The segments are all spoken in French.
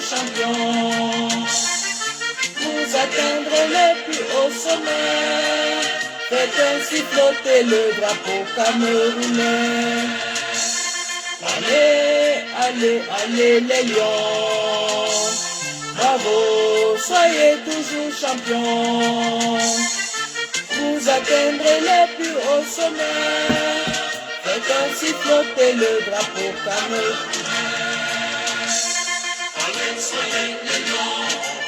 champions. Vous atteindrez les plus hauts sommets. Faites ainsi flotter le drapeau camerounais. Allez, allez, allez les lions. Bravo, soyez toujours champions. Vous atteindrez les plus hauts sommets. Faites ainsi flotter le drapeau camerounais. Allez, soyez les lions.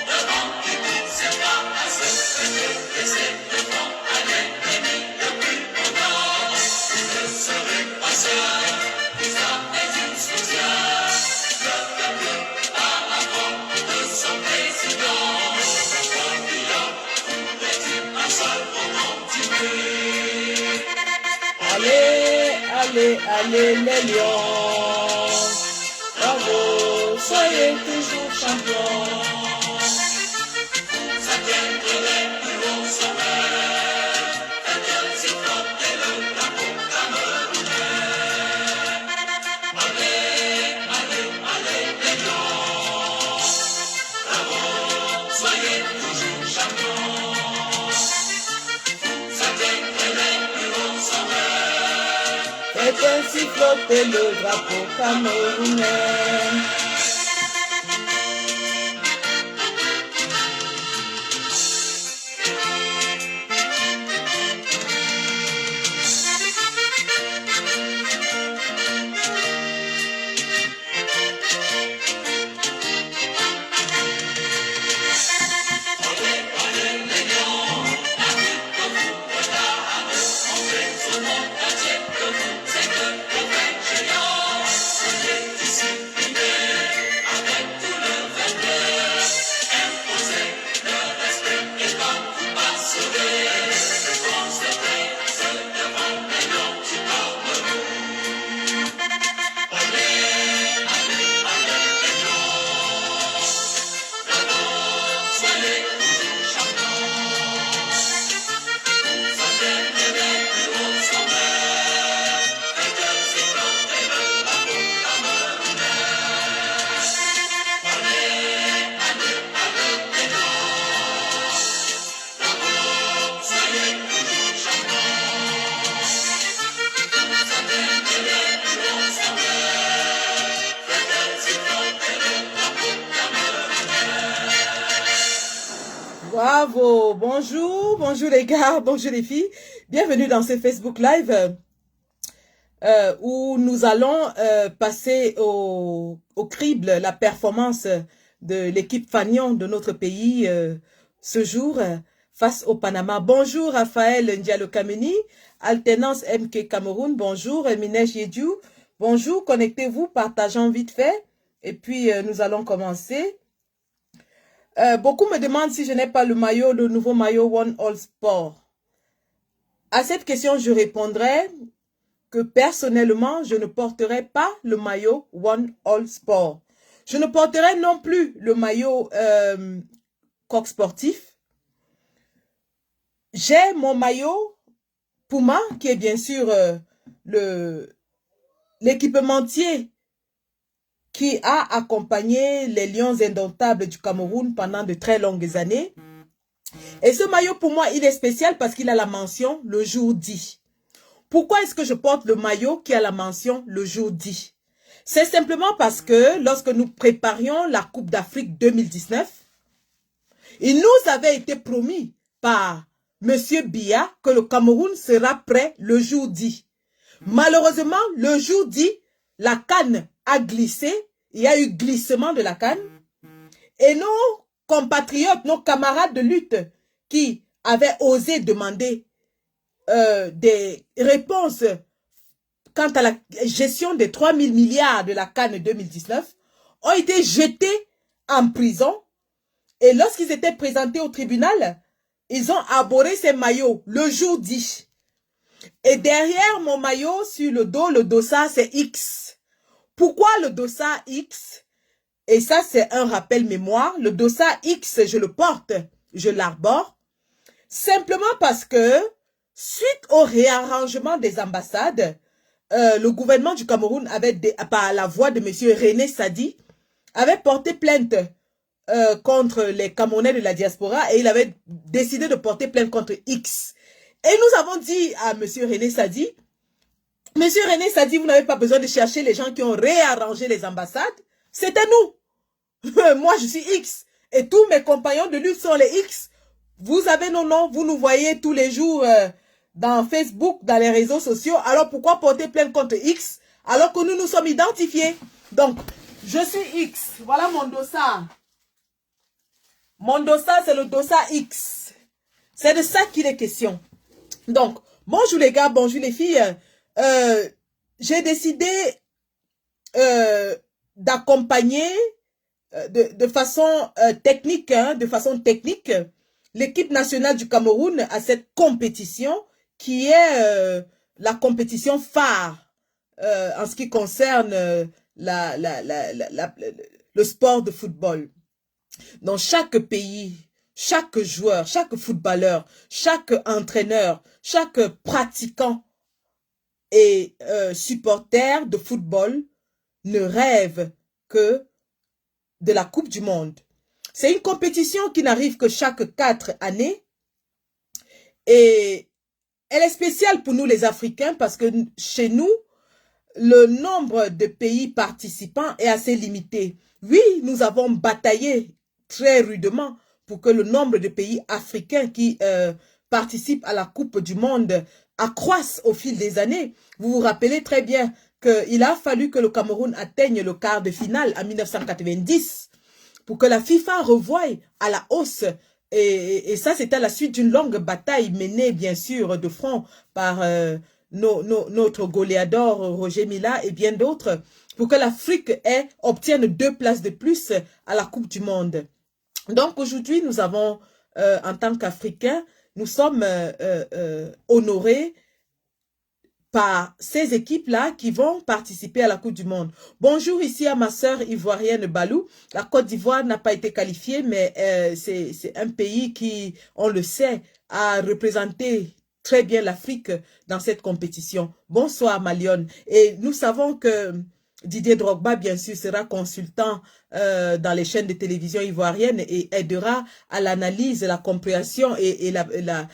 Devant qui vous sépare à se laissez devant à l'ennemi le plus au nord. Vous ne serez pas seuls. L'histoire est une sociale. Le peuple par la forme de son président. Allez, allez, allez les lions. Bravo, soyez toujours champions. Ça tiendra les plus hauts sommets. Faites ainsi flotter le drapeau camerounais. Allez, allez, allez les lions. Bravo, soyez toujours champions. Faites ainsi flotter le drapeau camerounais. Bravo, bonjour, bonjour les gars, bonjour les filles. Bienvenue dans ce Facebook Live où nous allons passer au crible la performance de l'équipe Fanion de notre pays ce jour face au Panama. Bonjour Raphaël Ndialo Kameni, Alternance MK Cameroun, bonjour Minej Yediou, bonjour, connectez-vous, partageons vite fait et puis nous allons commencer. Beaucoup me demandent si je n'ai pas le maillot, le nouveau maillot One All Sport. À cette question, je répondrai que personnellement, je ne porterai pas le maillot One All Sport. Je ne porterai non plus le maillot Coq Sportif. J'ai mon maillot Puma, qui est bien sûr l'équipementier qui a accompagné les Lions indomptables du Cameroun pendant de très longues années. Et ce maillot, pour moi, il est spécial parce qu'il a la mention le jour dit. Pourquoi est-ce que je porte le maillot qui a la mention le jour dit? C'est simplement parce que lorsque nous préparions la Coupe d'Afrique 2019, il nous avait été promis par M. Biya que le Cameroun sera prêt le jour dit. Malheureusement, le jour dit, la CAN a glissé, il y a eu glissement de la CAN, et nos compatriotes, nos camarades de lutte qui avaient osé demander des réponses quant à la gestion des 3 000 milliards de la CAN 2019 ont été jetés en prison, et lorsqu'ils étaient présentés au tribunal, ils ont arboré ces maillots le jour dit. Et derrière mon maillot, sur le dossard, c'est X. Pourquoi le dossard X? Et ça, c'est un rappel mémoire. Le dossard X, je le porte, je l'arbore. Simplement parce que, suite au réarrangement des ambassades, le gouvernement du Cameroun avait, par la voix de M. René Sadi, avait porté plainte contre les Camerounais de la diaspora et il avait décidé de porter plainte contre X. Et nous avons dit à M. René Sadi, Monsieur René Sadi, vous n'avez pas besoin de chercher les gens qui ont réarrangé les ambassades. C'était nous. Moi, je suis X. Et tous mes compagnons de lutte sont les X. Vous avez nos noms, vous nous voyez tous les jours dans Facebook, dans les réseaux sociaux. Alors pourquoi porter plainte contre X alors que nous nous sommes identifiés? Donc, je suis X. Voilà mon dossard. Mon dossard, c'est le dossard X. C'est de ça qu'il est question. Donc, bonjour les gars, bonjour les filles. J'ai décidé d'accompagner de façon technique, l'équipe nationale du Cameroun à cette compétition qui est la compétition phare en ce qui concerne le sport de football. Dans chaque pays, chaque joueur, chaque footballeur, chaque entraîneur, chaque pratiquant et supporter de football ne rêve que de la Coupe du Monde. C'est une compétition qui n'arrive que chaque 4 années et elle est spéciale pour nous les Africains parce que chez nous, le nombre de pays participants est assez limité. Oui, nous avons bataillé très rudement pour que le nombre de pays africains qui participent à la Coupe du Monde accroisse au fil des années. Vous vous rappelez très bien qu'il a fallu que le Cameroun atteigne le quart de finale en 1990 pour que la FIFA revoie à la hausse. Et ça, c'était à la suite d'une longue bataille menée, bien sûr, de front par notre goléador Roger Mila et bien d'autres, pour que l'Afrique obtienne 2 places de plus à la Coupe du Monde. Donc aujourd'hui, nous avons, en tant qu'Africains, nous sommes honorés par ces équipes-là qui vont participer à la Coupe du Monde. Bonjour ici à ma sœur ivoirienne Balou. La Côte d'Ivoire n'a pas été qualifiée, mais c'est un pays qui, on le sait, a représenté très bien l'Afrique dans cette compétition. Bonsoir Malione. Et nous savons que Didier Drogba, bien sûr, sera consultant dans les chaînes de télévision ivoiriennes et aidera à l'analyse, la compréhension et la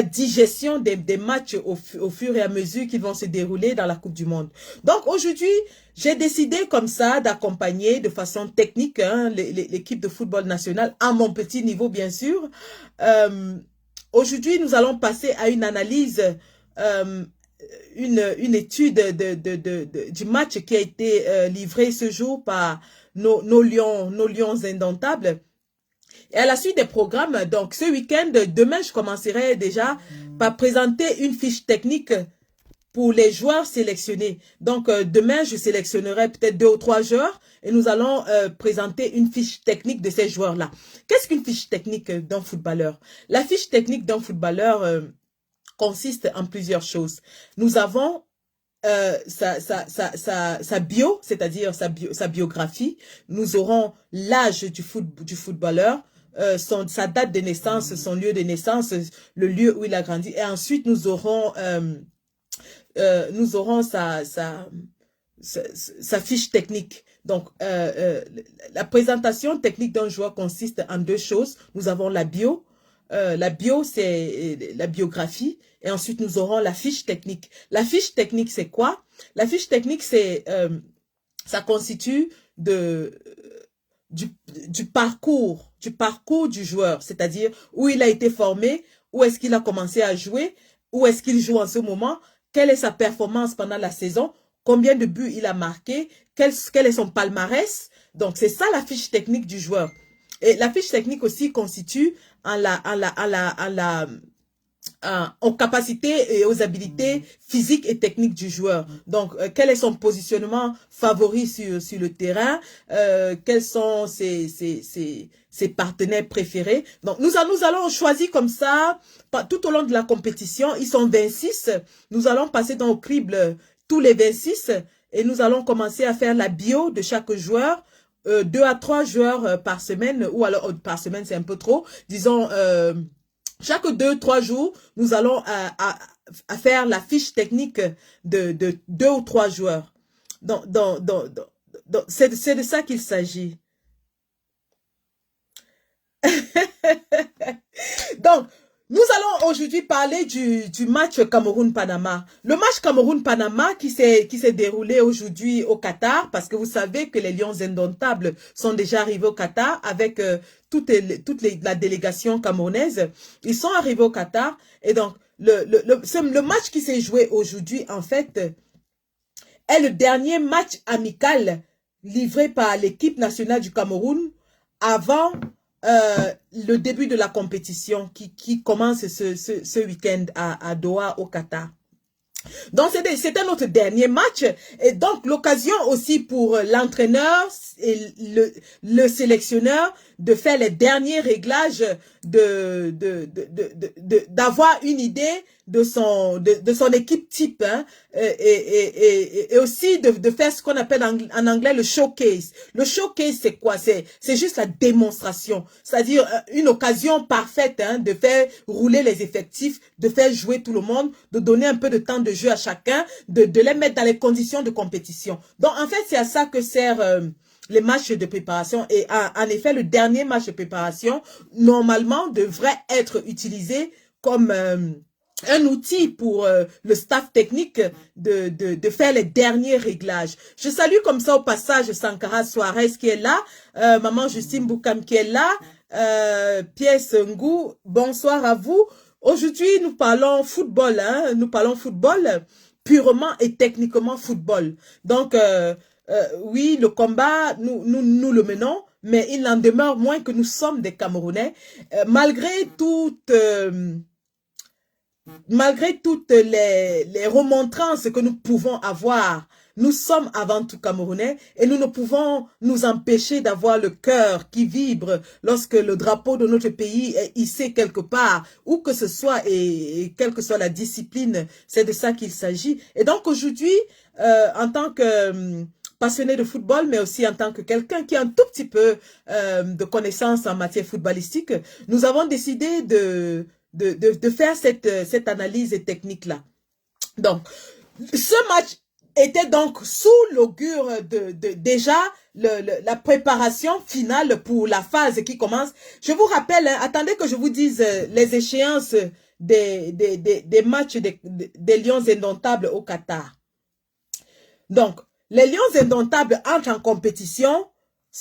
digestion des matchs au fur et à mesure qu'ils vont se dérouler dans la Coupe du Monde. Donc aujourd'hui, j'ai décidé comme ça d'accompagner de façon technique l'équipe de football national à mon petit niveau bien sûr. Aujourd'hui, nous allons passer à une analyse, une étude du match qui a été livré ce jour par nos lions indomptables. Et à la suite des programmes, donc ce week-end, demain, je commencerai déjà par présenter une fiche technique pour les joueurs sélectionnés. Donc demain, je sélectionnerai peut-être 2 ou 3 joueurs et nous allons présenter une fiche technique de ces joueurs-là. Qu'est-ce qu'une fiche technique d'un footballeur? La fiche technique d'un footballeur consiste en plusieurs choses. Nous avons sa bio, c'est-à-dire sa biographie. Nous aurons l'âge du footballeur, sa date de naissance, son lieu de naissance, le lieu où il a grandi. Et ensuite, nous aurons sa fiche technique. Donc, la présentation technique d'un joueur consiste en 2 choses. Nous avons la bio. La bio, c'est la biographie. Et ensuite, nous aurons la fiche technique. La fiche technique, c'est quoi? La fiche technique, c'est ça constitue du parcours du joueur. C'est-à-dire où il a été formé, où est-ce qu'il a commencé à jouer, où est-ce qu'il joue en ce moment, quelle est sa performance pendant la saison, combien de buts il a marqué, quel est son palmarès. Donc, c'est ça la fiche technique du joueur. Et la fiche technique aussi constitue aux capacités et aux habilités physiques et techniques du joueur. Donc, quel est son positionnement favori sur le terrain, quels sont ses partenaires préférés. Donc, nous allons choisir comme ça, tout au long de la compétition, ils sont 26, nous allons passer dans le crible tous les 26 et nous allons commencer à faire la bio de chaque joueur, 2 à 3 joueurs par semaine, ou alors par semaine c'est un peu trop, disons chaque 2-3 jours, nous allons à faire la fiche technique de 2 ou 3 joueurs. C'est de ça qu'il s'agit. Donc, nous allons aujourd'hui parler du match Cameroun-Panama. Le match Cameroun-Panama qui s'est déroulé aujourd'hui au Qatar, parce que vous savez que les Lions indomptables sont déjà arrivés au Qatar avec la délégation camerounaise. Ils sont arrivés au Qatar et donc le match qui s'est joué aujourd'hui, en fait, est le dernier match amical livré par l'équipe nationale du Cameroun avant le début de la compétition qui commence ce week-end à Doha, au Qatar. Donc, c'était notre dernier match. Et donc, l'occasion aussi pour l'entraîneur et le sélectionneur de faire les derniers réglages, d'avoir une idée de son équipe type, hein, et aussi de faire ce qu'on appelle en anglais le showcase. Le showcase, c'est quoi? C'est juste la démonstration. C'est-à-dire une occasion parfaite, hein, de faire rouler les effectifs, de faire jouer tout le monde, de donner un peu de temps de jeu à chacun, de les mettre dans les conditions de compétition. Donc, en fait, c'est à ça que sert les matchs de préparation. Et en effet, le dernier match de préparation, normalement, devrait être utilisé comme un outil pour le staff technique de faire les derniers réglages. Je salue comme ça au passage Sankara Suarez qui est là, Maman Justine Boukam qui est là, Pierre Ngou, bonsoir à vous. Aujourd'hui, nous parlons football, hein, nous parlons football, purement et techniquement football. Donc, oui, le combat, nous le menons, mais il n'en demeure moins que nous sommes des Camerounais. Malgré toutes les remontrances que nous pouvons avoir, nous sommes avant tout Camerounais et nous ne pouvons nous empêcher d'avoir le cœur qui vibre lorsque le drapeau de notre pays est hissé quelque part, où que ce soit et quelle que soit la discipline, c'est de ça qu'il s'agit. Et donc aujourd'hui, en tant que passionné de football, mais aussi en tant que quelqu'un qui a un tout petit peu de connaissances en matière footballistique, nous avons décidé de faire cette analyse technique-là. Donc, ce match était donc sous l'augure déjà la préparation finale pour la phase qui commence. Je vous rappelle, hein, attendez que je vous dise les échéances des matchs des Lions indomptables au Qatar. Donc, les Lions indomptables entrent en compétition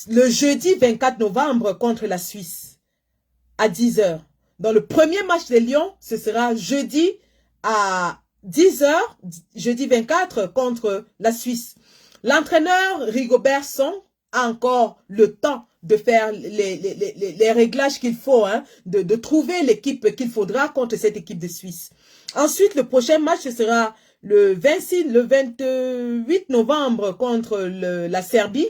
le jeudi 24 novembre contre la Suisse à 10 h. Dans le premier match des Lions, ce sera jeudi à 10 h, jeudi 24 contre la Suisse. L'entraîneur Rigobert Song a encore le temps de faire les réglages qu'il faut, hein, de trouver l'équipe qu'il faudra contre cette équipe de Suisse. Ensuite, le prochain match ce sera le 28 novembre contre la Serbie.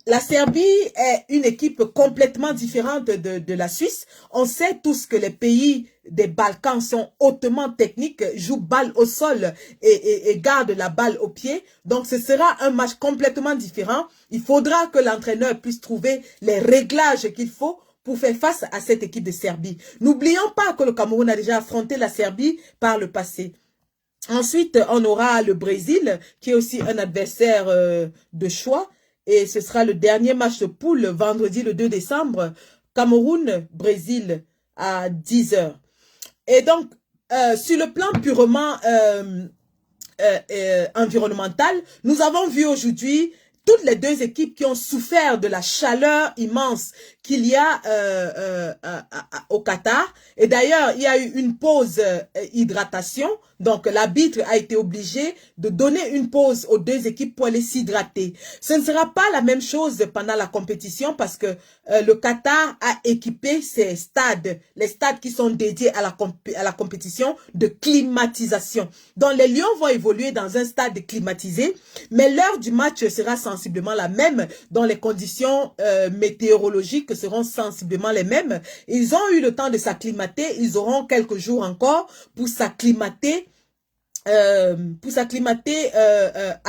La Serbie est une équipe complètement différente de la Suisse. On sait tous que les pays des Balkans sont hautement techniques, jouent balle au sol et gardent la balle au pied. Donc ce sera un match complètement différent. Il faudra que l'entraîneur puisse trouver les réglages qu'il faut pour faire face à cette équipe de Serbie. N'oublions pas que le Cameroun a déjà affronté la Serbie par le passé. Ensuite, on aura le Brésil, qui est aussi un adversaire de choix. Et ce sera le dernier match de poule, vendredi le 2 décembre, Cameroun-Brésil à 10 h. Et donc, sur le plan purement environnemental, nous avons vu aujourd'hui toutes les deux équipes qui ont souffert de la chaleur immense qu'il y a au Qatar. Et d'ailleurs, il y a eu une pause hydratation. Donc, l'arbitre a été obligé de donner une pause aux deux équipes pour aller s'hydrater. Ce ne sera pas la même chose pendant la compétition parce que le Qatar a équipé ses stades, les stades qui sont dédiés à la compétition de climatisation. Donc, les Lions vont évoluer dans un stade climatisé, mais l'heure du match sera sensiblement la même, dont les conditions météorologiques seront sensiblement les mêmes. Ils ont eu le temps de s'acclimater, ils auront quelques jours encore pour s'acclimater à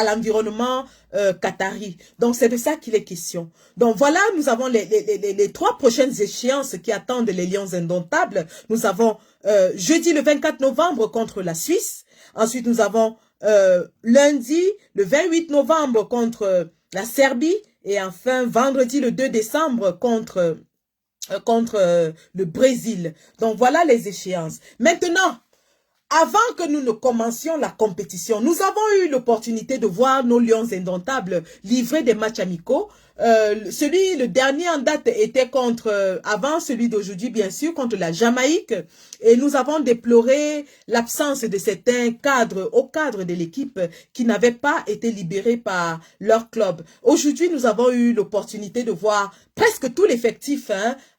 l'environnement qatari. Donc, c'est de ça qu'il est question. Donc, voilà, nous avons les 3 prochaines échéances qui attendent les Lions indomptables. Nous avons jeudi le 24 novembre contre la Suisse. Ensuite, nous avons lundi le 28 novembre contre la Serbie. Et enfin, vendredi le 2 décembre contre le Brésil. Donc, voilà les échéances. Maintenant, avant que nous ne commencions la compétition, nous avons eu l'opportunité de voir nos Lions indomptables livrer des matchs amicaux. Le dernier en date était avant celui d'aujourd'hui, bien sûr, contre la Jamaïque. Et nous avons déploré l'absence de certains hauts cadres de l'équipe qui n'avaient pas été libérés par leur club. Aujourd'hui, nous avons eu l'opportunité de voir presque tout l'effectif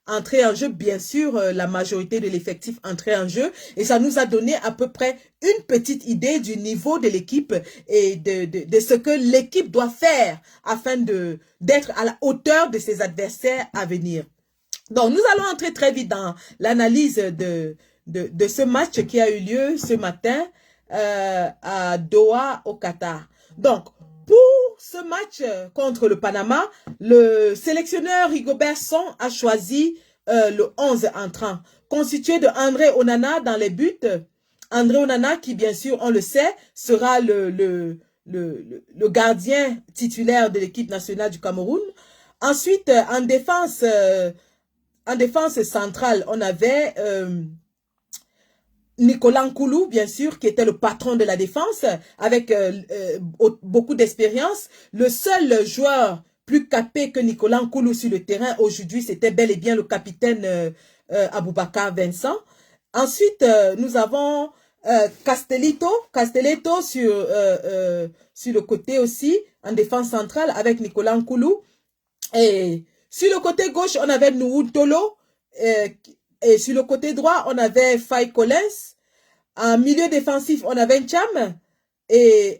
entrer en jeu, bien sûr, la majorité de l'effectif entrer en jeu, et ça nous a donné à peu près une petite idée du niveau de l'équipe et de ce que l'équipe doit faire afin d'être à la hauteur de ses adversaires à venir. Donc, nous allons entrer très vite dans l'analyse de ce match qui a eu lieu ce matin à Doha, au Qatar. Donc, pour ce match contre le Panama, le sélectionneur Rigobert Song a choisi le 11 entrant, constitué de André Onana dans les buts. André Onana qui, bien sûr, on le sait, sera le gardien titulaire de l'équipe nationale du Cameroun. Ensuite, en défense centrale, on avait Nicolas Nkoulou, bien sûr, qui était le patron de la défense, avec beaucoup d'expérience. Le seul joueur plus capé que Nicolas Nkoulou sur le terrain aujourd'hui, c'était bel et bien le capitaine Aboubakar Vincent. Ensuite, nous avons Castelletto sur le côté aussi, en défense centrale, avec Nicolas Nkoulou. Et sur le côté gauche, on avait Nouhou Tolo. Et sur le côté droit, on avait Faye Collins. En milieu défensif, on avait Ncham. Et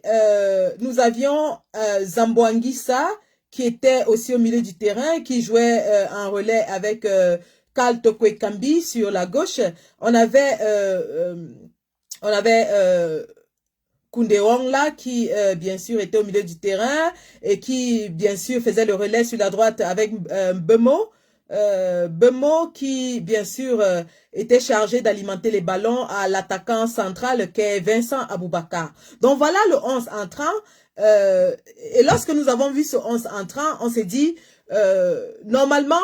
nous avions Zamboanguissa, qui était aussi au milieu du terrain, qui jouait en relais avec Karl Tokwe-Kambi sur la gauche. On avait Koundé Wongla qui, bien sûr, était au milieu du terrain et qui, bien sûr, faisait le relais sur la droite avec Bemo. Bemo qui, bien sûr, était chargé d'alimenter les ballons à l'attaquant central qui est Vincent Aboubakar. Donc, voilà le 11 entrant. Et lorsque nous avons vu ce 11 entrant, on s'est dit, normalement,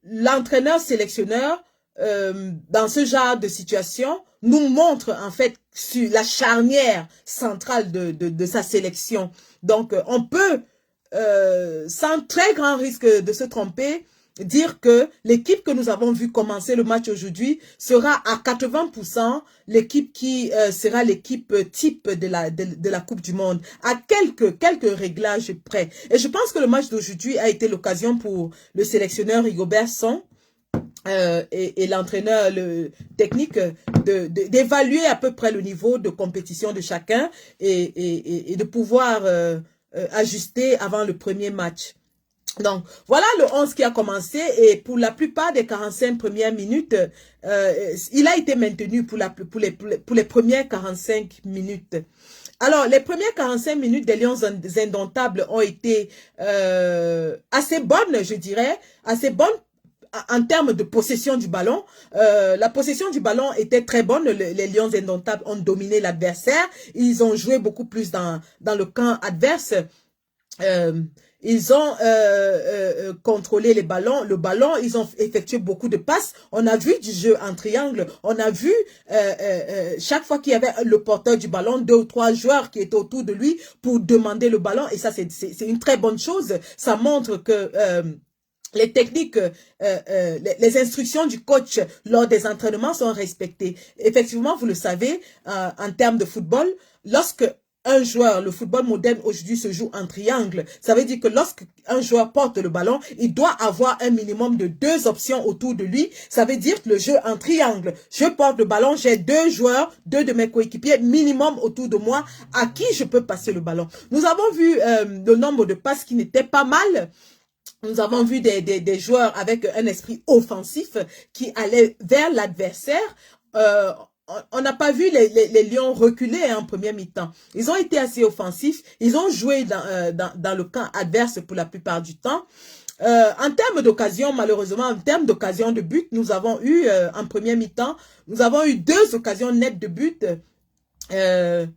l'entraîneur-sélectionneur, dans ce genre de situation, nous montre en fait sur la charnière centrale de sa sélection. Donc, on peut, sans très grand risque de se tromper, dire que l'équipe que nous avons vu commencer le match aujourd'hui sera à 80% l'équipe qui sera l'équipe type de la Coupe du Monde, à quelques réglages près. Et je pense que le match d'aujourd'hui a été l'occasion pour le sélectionneur Rigobert Song et l'entraîneur technique d'évaluer à peu près le niveau de compétition de chacun et de pouvoir ajuster avant le premier match. Donc, voilà le 11 qui a commencé et pour la plupart des 45 premières minutes, il a été maintenu pour les premières 45 minutes. Alors, les premières 45 minutes des Lions indomptables ont été assez bonnes, je dirais, assez bonnes en termes de possession du ballon. La possession du ballon était très bonne. Les Lions indomptables ont dominé l'adversaire. Ils ont joué beaucoup plus dans le camp adverse. Ils ont contrôlé le ballon, ils ont effectué beaucoup de passes. On a vu du jeu en triangle. On a vu chaque fois qu'il y avait le porteur du ballon, 2 ou 3 joueurs qui étaient autour de lui pour demander le ballon. Et ça, c'est une très bonne chose. Ça montre que les techniques, les instructions du coach lors des entraînements sont respectées. Effectivement, vous le savez, en termes de football, lorsque un joueur, le football moderne aujourd'hui se joue en triangle. Ça veut dire que lorsqu'un joueur porte le ballon, il doit avoir un minimum de 2 options autour de lui. Ça veut dire que le jeu en triangle. Je porte le ballon, j'ai 2 joueurs, 2 de mes coéquipiers minimum autour de moi à qui je peux passer le ballon. Nous avons vu le nombre de passes qui n'était pas mal. Nous avons vu des joueurs avec un esprit offensif qui allaient vers l'adversaire. On n'a pas vu les Lions reculer en première mi-temps. Ils ont été assez offensifs. Ils ont joué dans le camp adverse pour la plupart du temps. En termes d'occasion, malheureusement, en termes d'occasion de but, nous avons eu, en première mi-temps, nous avons eu 2 occasions nettes de but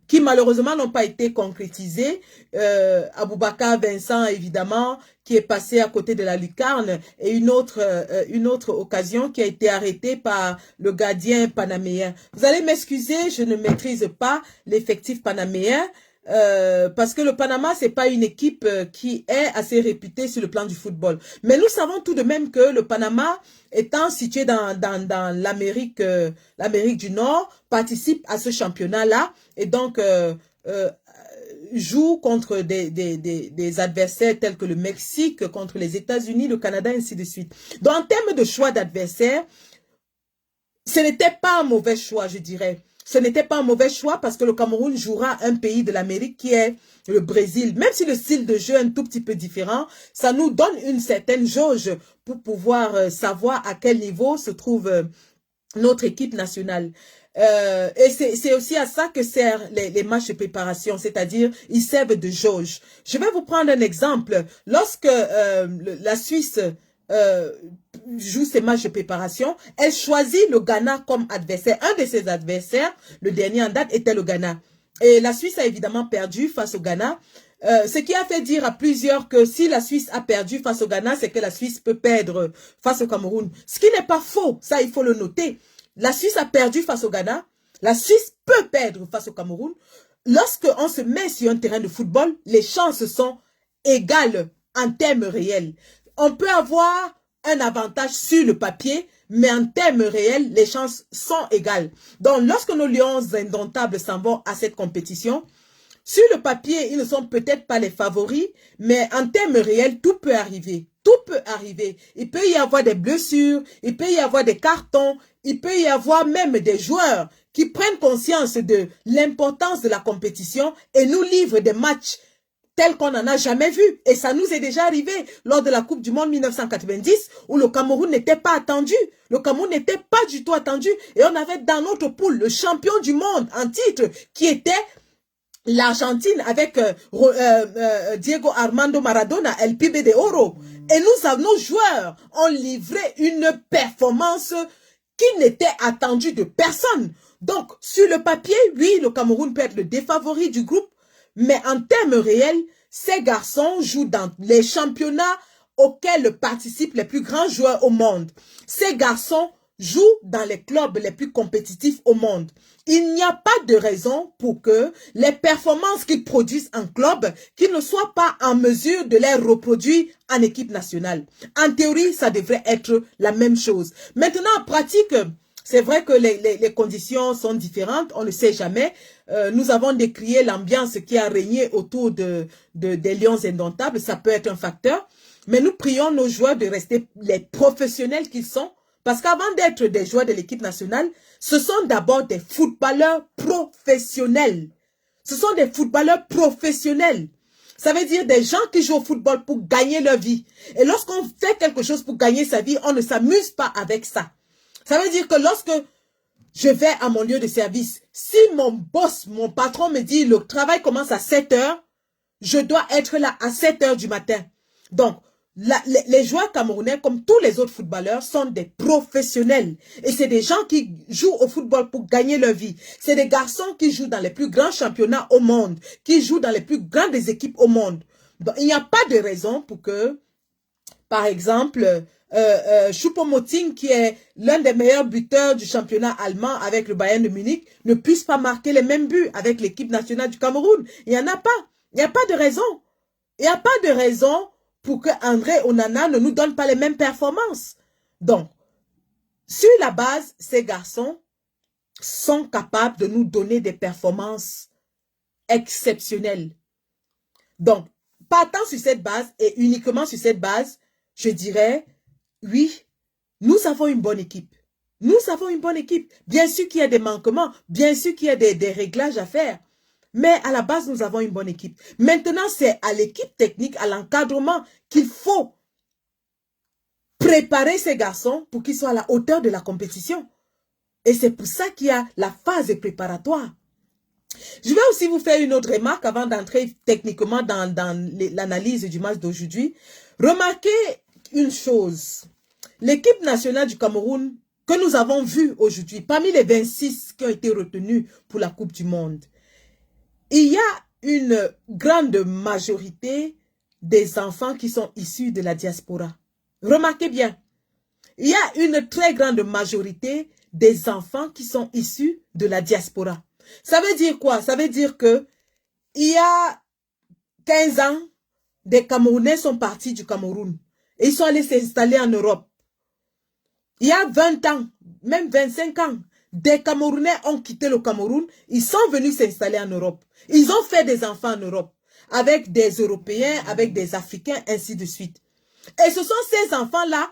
qui malheureusement n'ont pas été concrétisées. Aboubakar Vincent, évidemment, qui est passé à côté de la lucarne, et une autre occasion qui a été arrêtée par le gardien panaméen. Vous allez m'excuser, je ne maîtrise pas l'effectif panaméen, parce que le Panama, c'est pas une équipe qui est assez réputée sur le plan du football. Mais nous savons tout de même que le Panama, étant situé dans l'Amérique l'Amérique du Nord, participe à ce championnat-là et donc joue contre des adversaires tels que le Mexique, contre les États-Unis, le Canada, ainsi de suite. Donc, en termes de choix d'adversaires, ce n'était pas un mauvais choix, je dirais. Ce n'était pas un mauvais choix parce que le Cameroun jouera un pays de l'Amérique qui est le Brésil. Même si le style de jeu est un tout petit peu différent, ça nous donne une certaine jauge pour pouvoir savoir à quel niveau se trouve notre équipe nationale. Et c'est aussi à ça que servent les matchs de préparation, c'est-à-dire ils servent de jauge. Je vais vous prendre un exemple. Lorsque la Suisse joue ses matchs de préparation, elle choisit le Ghana comme adversaire. Un de ses adversaires, le dernier en date, était le Ghana. Et la Suisse a évidemment perdu face au Ghana. Ce qui a fait dire à plusieurs que si la Suisse a perdu face au Ghana, c'est que la Suisse peut perdre face au Cameroun. Ce qui n'est pas faux, ça il faut le noter. La Suisse a perdu face au Ghana, la Suisse peut perdre face au Cameroun. Lorsque on se met sur un terrain de football, les chances sont égales en termes réels. On peut avoir un avantage sur le papier, mais en termes réels, les chances sont égales. Donc, lorsque nos lions indomptables s'en vont à cette compétition, sur le papier, ils ne sont peut-être pas les favoris, mais en termes réels, tout peut arriver. Tout peut arriver. Il peut y avoir des blessures, il peut y avoir des cartons, il peut y avoir même des joueurs qui prennent conscience de l'importance de la compétition et nous livrent des matchs tels qu'on n'en a jamais vu. Et ça nous est déjà arrivé lors de la Coupe du Monde 1990 où le Cameroun n'était pas attendu. Le Cameroun n'était pas du tout attendu. Et on avait dans notre poule le champion du monde en titre qui était l'Argentine avec Diego Armando Maradona, El Pibe de Oro. Et nos joueurs ont livré une performance qui n'était attendue de personne. Donc, sur le papier, oui, le Cameroun peut être le défavori du groupe, mais en termes réels, ces garçons jouent dans les championnats auxquels participent les plus grands joueurs au monde. Ces garçons jouent dans les clubs les plus compétitifs au monde. Il n'y a pas de raison pour que les performances qu'ils produisent en club, qu'ils ne soient pas en mesure de les reproduire en équipe nationale. En théorie, ça devrait être la même chose. Maintenant, en pratique, c'est vrai que les conditions sont différentes, on ne sait jamais. Nous avons décrié l'ambiance qui a régné autour des Lions indomptables, ça peut être un facteur. Mais nous prions nos joueurs de rester les professionnels qu'ils sont. Parce qu'avant d'être des joueurs de l'équipe nationale, ce sont d'abord des footballeurs professionnels. Ce sont des footballeurs professionnels. Ça veut dire des gens qui jouent au football pour gagner leur vie. Et lorsqu'on fait quelque chose pour gagner sa vie, on ne s'amuse pas avec ça. Ça veut dire que lorsque je vais à mon lieu de service, si mon boss, mon patron me dit le travail commence à 7 heures, je dois être là à 7 heures du matin. Donc, les joueurs camerounais, comme tous les autres footballeurs, sont des professionnels. Et c'est des gens qui jouent au football pour gagner leur vie. C'est des garçons qui jouent dans les plus grands championnats au monde, qui jouent dans les plus grandes équipes au monde. Donc, il n'y a pas de raison pour que, par exemple, Choupo-Moting, qui est l'un des meilleurs buteurs du championnat allemand avec le Bayern de Munich, ne puisse pas marquer les mêmes buts avec l'équipe nationale du Cameroun. Il n'y en a pas. Il n'y a pas de raison. Il n'y a pas de raison pour que André Onana ne nous donne pas les mêmes performances. Donc, sur la base, ces garçons sont capables de nous donner des performances exceptionnelles. Donc, partant sur cette base et uniquement sur cette base, je dirais, oui, nous avons une bonne équipe. Nous avons une bonne équipe. Bien sûr qu'il y a des manquements, bien sûr qu'il y a des réglages à faire. Mais à la base, nous avons une bonne équipe. Maintenant, c'est à l'équipe technique, à l'encadrement qu'il faut préparer ces garçons pour qu'ils soient à la hauteur de la compétition. Et c'est pour ça qu'il y a la phase préparatoire. Je vais aussi vous faire une autre remarque avant d'entrer techniquement dans l'analyse du match d'aujourd'hui. Remarquez une chose. L'équipe nationale du Cameroun que nous avons vue aujourd'hui, parmi les 26 qui ont été retenus pour la Coupe du Monde, il y a une grande majorité des enfants qui sont issus de la diaspora. Remarquez bien, il y a une très grande majorité des enfants qui sont issus de la diaspora. Ça veut dire quoi? Ça veut dire que il y a 15 ans, des Camerounais sont partis du Cameroun et ils sont allés s'installer en Europe. Il y a 20 ans, même 25 ans, des Camerounais ont quitté le Cameroun, ils sont venus s'installer en Europe. Ils ont fait des enfants en Europe, avec des Européens, avec des Africains, ainsi de suite. Et ce sont ces enfants-là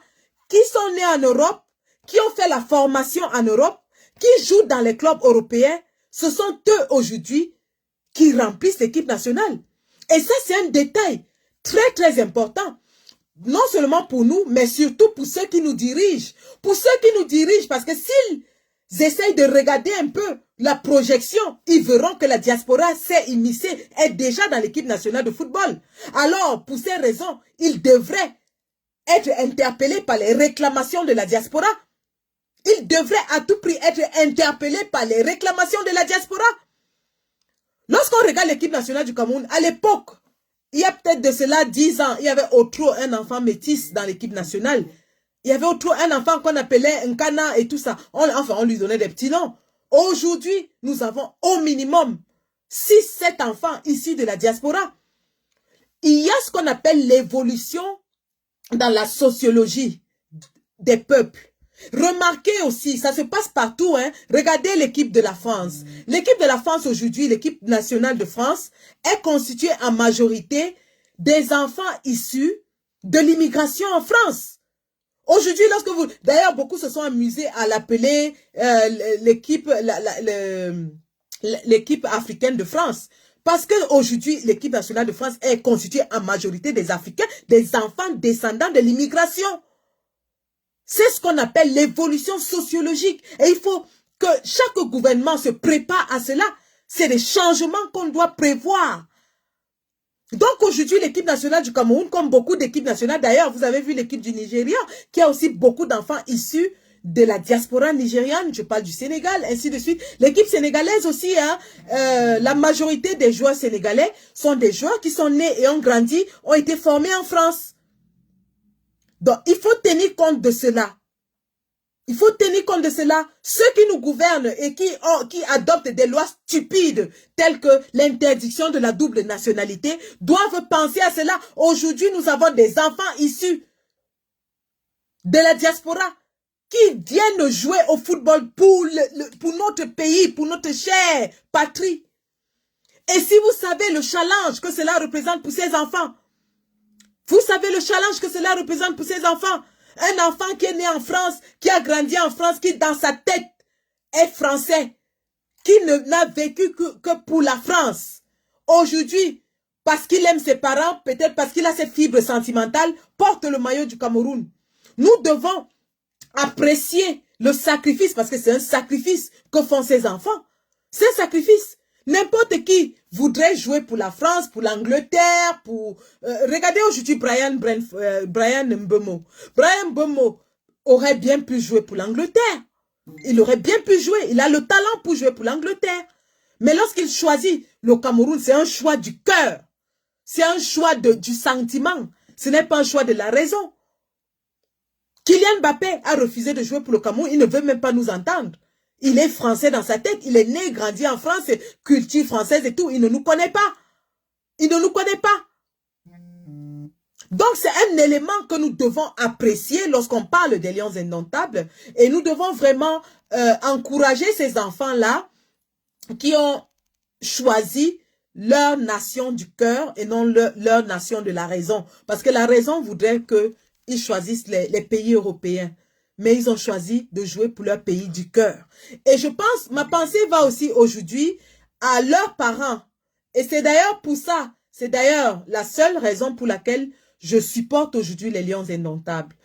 qui sont nés en Europe, qui ont fait la formation en Europe, qui jouent dans les clubs européens. Ce sont eux aujourd'hui qui remplissent l'équipe nationale. Et ça, c'est un détail très, très important. Non seulement pour nous, mais surtout pour ceux qui nous dirigent. Pour ceux qui nous dirigent, parce que s'ils essayent de regarder un peu la projection, ils verront que la diaspora s'est immiscée, est déjà dans l'équipe nationale de football. Alors, pour ces raisons, ils devraient être interpellés par les réclamations de la diaspora. Ils devraient à tout prix être interpellés par les réclamations de la diaspora. Lorsqu'on regarde l'équipe nationale du Cameroun, à l'époque, il y a peut-être de cela 10 ans, il y avait au trop un enfant métis dans l'équipe nationale. Il y avait au trop un enfant qu'on appelait un cana et tout ça. On lui donnait des petits noms. Aujourd'hui, nous avons au minimum 6-7 enfants issus de la diaspora. Il y a ce qu'on appelle l'évolution dans la sociologie des peuples. Remarquez aussi, ça se passe partout, hein. Regardez l'équipe de la France. L'équipe de la France aujourd'hui, l'équipe nationale de France, est constituée en majorité des enfants issus de l'immigration en France. Aujourd'hui, lorsque vous... D'ailleurs, beaucoup se sont amusés à l'appeler l'équipe africaine de France. Parce qu'aujourd'hui, l'équipe nationale de France est constituée en majorité des Africains, des enfants descendants de l'immigration. C'est ce qu'on appelle l'évolution sociologique. Et il faut que chaque gouvernement se prépare à cela. C'est des changements qu'on doit prévoir. Donc aujourd'hui, l'équipe nationale du Cameroun, comme beaucoup d'équipes nationales, d'ailleurs, vous avez vu l'équipe du Nigeria, qui a aussi beaucoup d'enfants issus de la diaspora nigériane, je parle du Sénégal, ainsi de suite. L'équipe sénégalaise aussi, hein, la majorité des joueurs sénégalais sont des joueurs qui sont nés et ont grandi, ont été formés en France. Donc, il faut tenir compte de cela. Il faut tenir compte de cela. Ceux qui nous gouvernent et qui adoptent des lois stupides telles que l'interdiction de la double nationalité doivent penser à cela. Aujourd'hui, nous avons des enfants issus de la diaspora qui viennent jouer au football pour notre pays, pour notre chère patrie. Et si vous savez le challenge que cela représente pour ces enfants, vous savez le challenge que cela représente pour ces enfants. Un enfant qui est né en France, qui a grandi en France, qui dans sa tête est français, qui n'a vécu que pour la France. Aujourd'hui, parce qu'il aime ses parents, peut-être parce qu'il a cette fibre sentimentale, porte le maillot du Cameroun. Nous devons apprécier le sacrifice, parce que c'est un sacrifice que font ces enfants. C'est un sacrifice. N'importe qui voudrait jouer pour la France, pour l'Angleterre, pour... regardez aujourd'hui Brian Mbeumo. Brian Mbeumo aurait bien pu jouer pour l'Angleterre. Il aurait bien pu jouer. Il a le talent pour jouer pour l'Angleterre. Mais lorsqu'il choisit le Cameroun, c'est un choix du cœur. C'est un choix du sentiment. Ce n'est pas un choix de la raison. Kylian Mbappé a refusé de jouer pour le Cameroun. Il ne veut même pas nous entendre. Il est français dans sa tête. Il est né, grandi en France, culture française et tout. Il ne nous connaît pas. Il ne nous connaît pas. Donc, c'est un élément que nous devons apprécier lorsqu'on parle des Lions indomptables. Et nous devons vraiment encourager ces enfants-là qui ont choisi leur nation du cœur et non leur nation de la raison. Parce que la raison voudrait qu'ils choisissent les pays européens. Mais ils ont choisi de jouer pour leur pays du cœur. Et je pense, ma pensée va aussi aujourd'hui à leurs parents. Et c'est d'ailleurs pour ça, c'est d'ailleurs la seule raison pour laquelle je supporte aujourd'hui les Lions indomptables.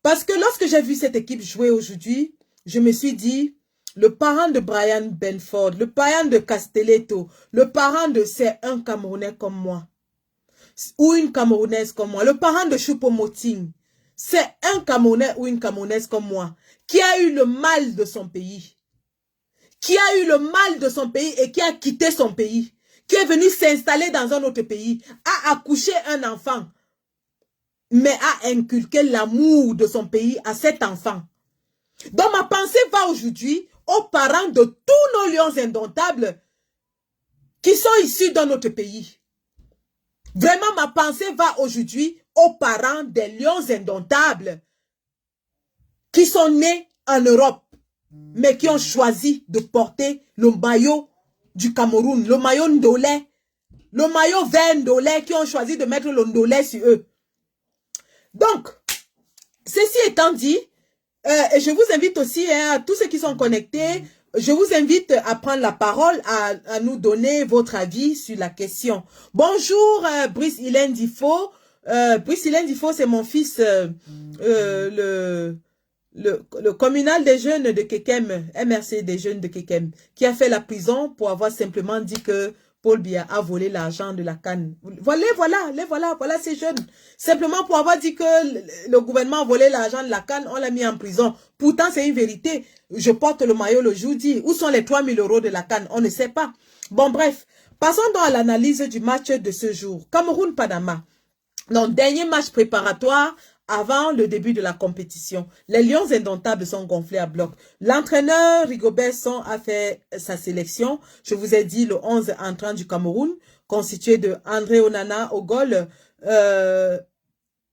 Parce que lorsque j'ai vu cette équipe jouer aujourd'hui, je me suis dit, le parent de Brian Benford, le parent de Castelletto, le parent de c'est un Camerounais comme moi, ou une Camerounaise comme moi, le parent de Choupo-Moting, c'est un Camerounais ou une Camerounaise comme moi qui a eu le mal de son pays, qui a eu le mal de son pays et qui a quitté son pays, qui est venu s'installer dans un autre pays, a accouché un enfant, mais a inculqué l'amour de son pays à cet enfant. Donc ma pensée va aujourd'hui aux parents de tous nos lions indomptables qui sont issus dans notre pays. Vraiment, ma pensée va aujourd'hui aux parents des lions indomptables qui sont nés en Europe, mais qui ont choisi de porter le maillot du Cameroun, le maillot ndolais, le maillot vert ndolais, qui ont choisi de mettre le ndolais sur eux. Donc, ceci étant dit, et je vous invite aussi, à tous ceux qui sont connectés, je vous invite à prendre la parole, à nous donner votre avis sur la question. Bonjour, Brice Hélène Difo. Brice Hélène Difo, c'est mon fils, le communal des jeunes de Kekem, MRC des jeunes de Kekem, qui a fait la prison pour avoir simplement dit que Paul Biya a volé l'argent de la CAN. Voilà ces jeunes. Simplement pour avoir dit que le gouvernement a volé l'argent de la CAN, on l'a mis en prison. Pourtant, c'est une vérité. Je porte le maillot le jeudi. Où sont les 3 000 € de la CAN? On ne sait pas. Bon, bref. Passons donc à l'analyse du match de ce jour. Cameroun-Panama. Donc, dernier match préparatoire avant le début de la compétition. Les Lions indomptables sont gonflés à bloc. L'entraîneur Rigobert Song a fait sa sélection. Je vous ai dit le 11 entrant du Cameroun, constitué de André Onana au goal,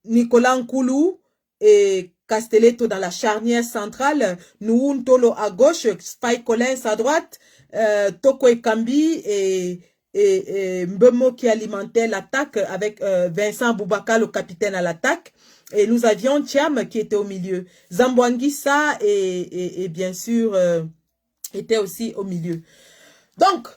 Nicolas Nkoulou et Castelletto dans la charnière centrale, Nouhun Tolo à gauche, Spike Collins à droite, Toko Ekambi et Mbemo qui alimentait l'attaque avec Vincent Boubacar, le capitaine à l'attaque. Et nous avions Thiam qui était au milieu. Zamboanguissa et bien sûr était aussi au milieu. Donc,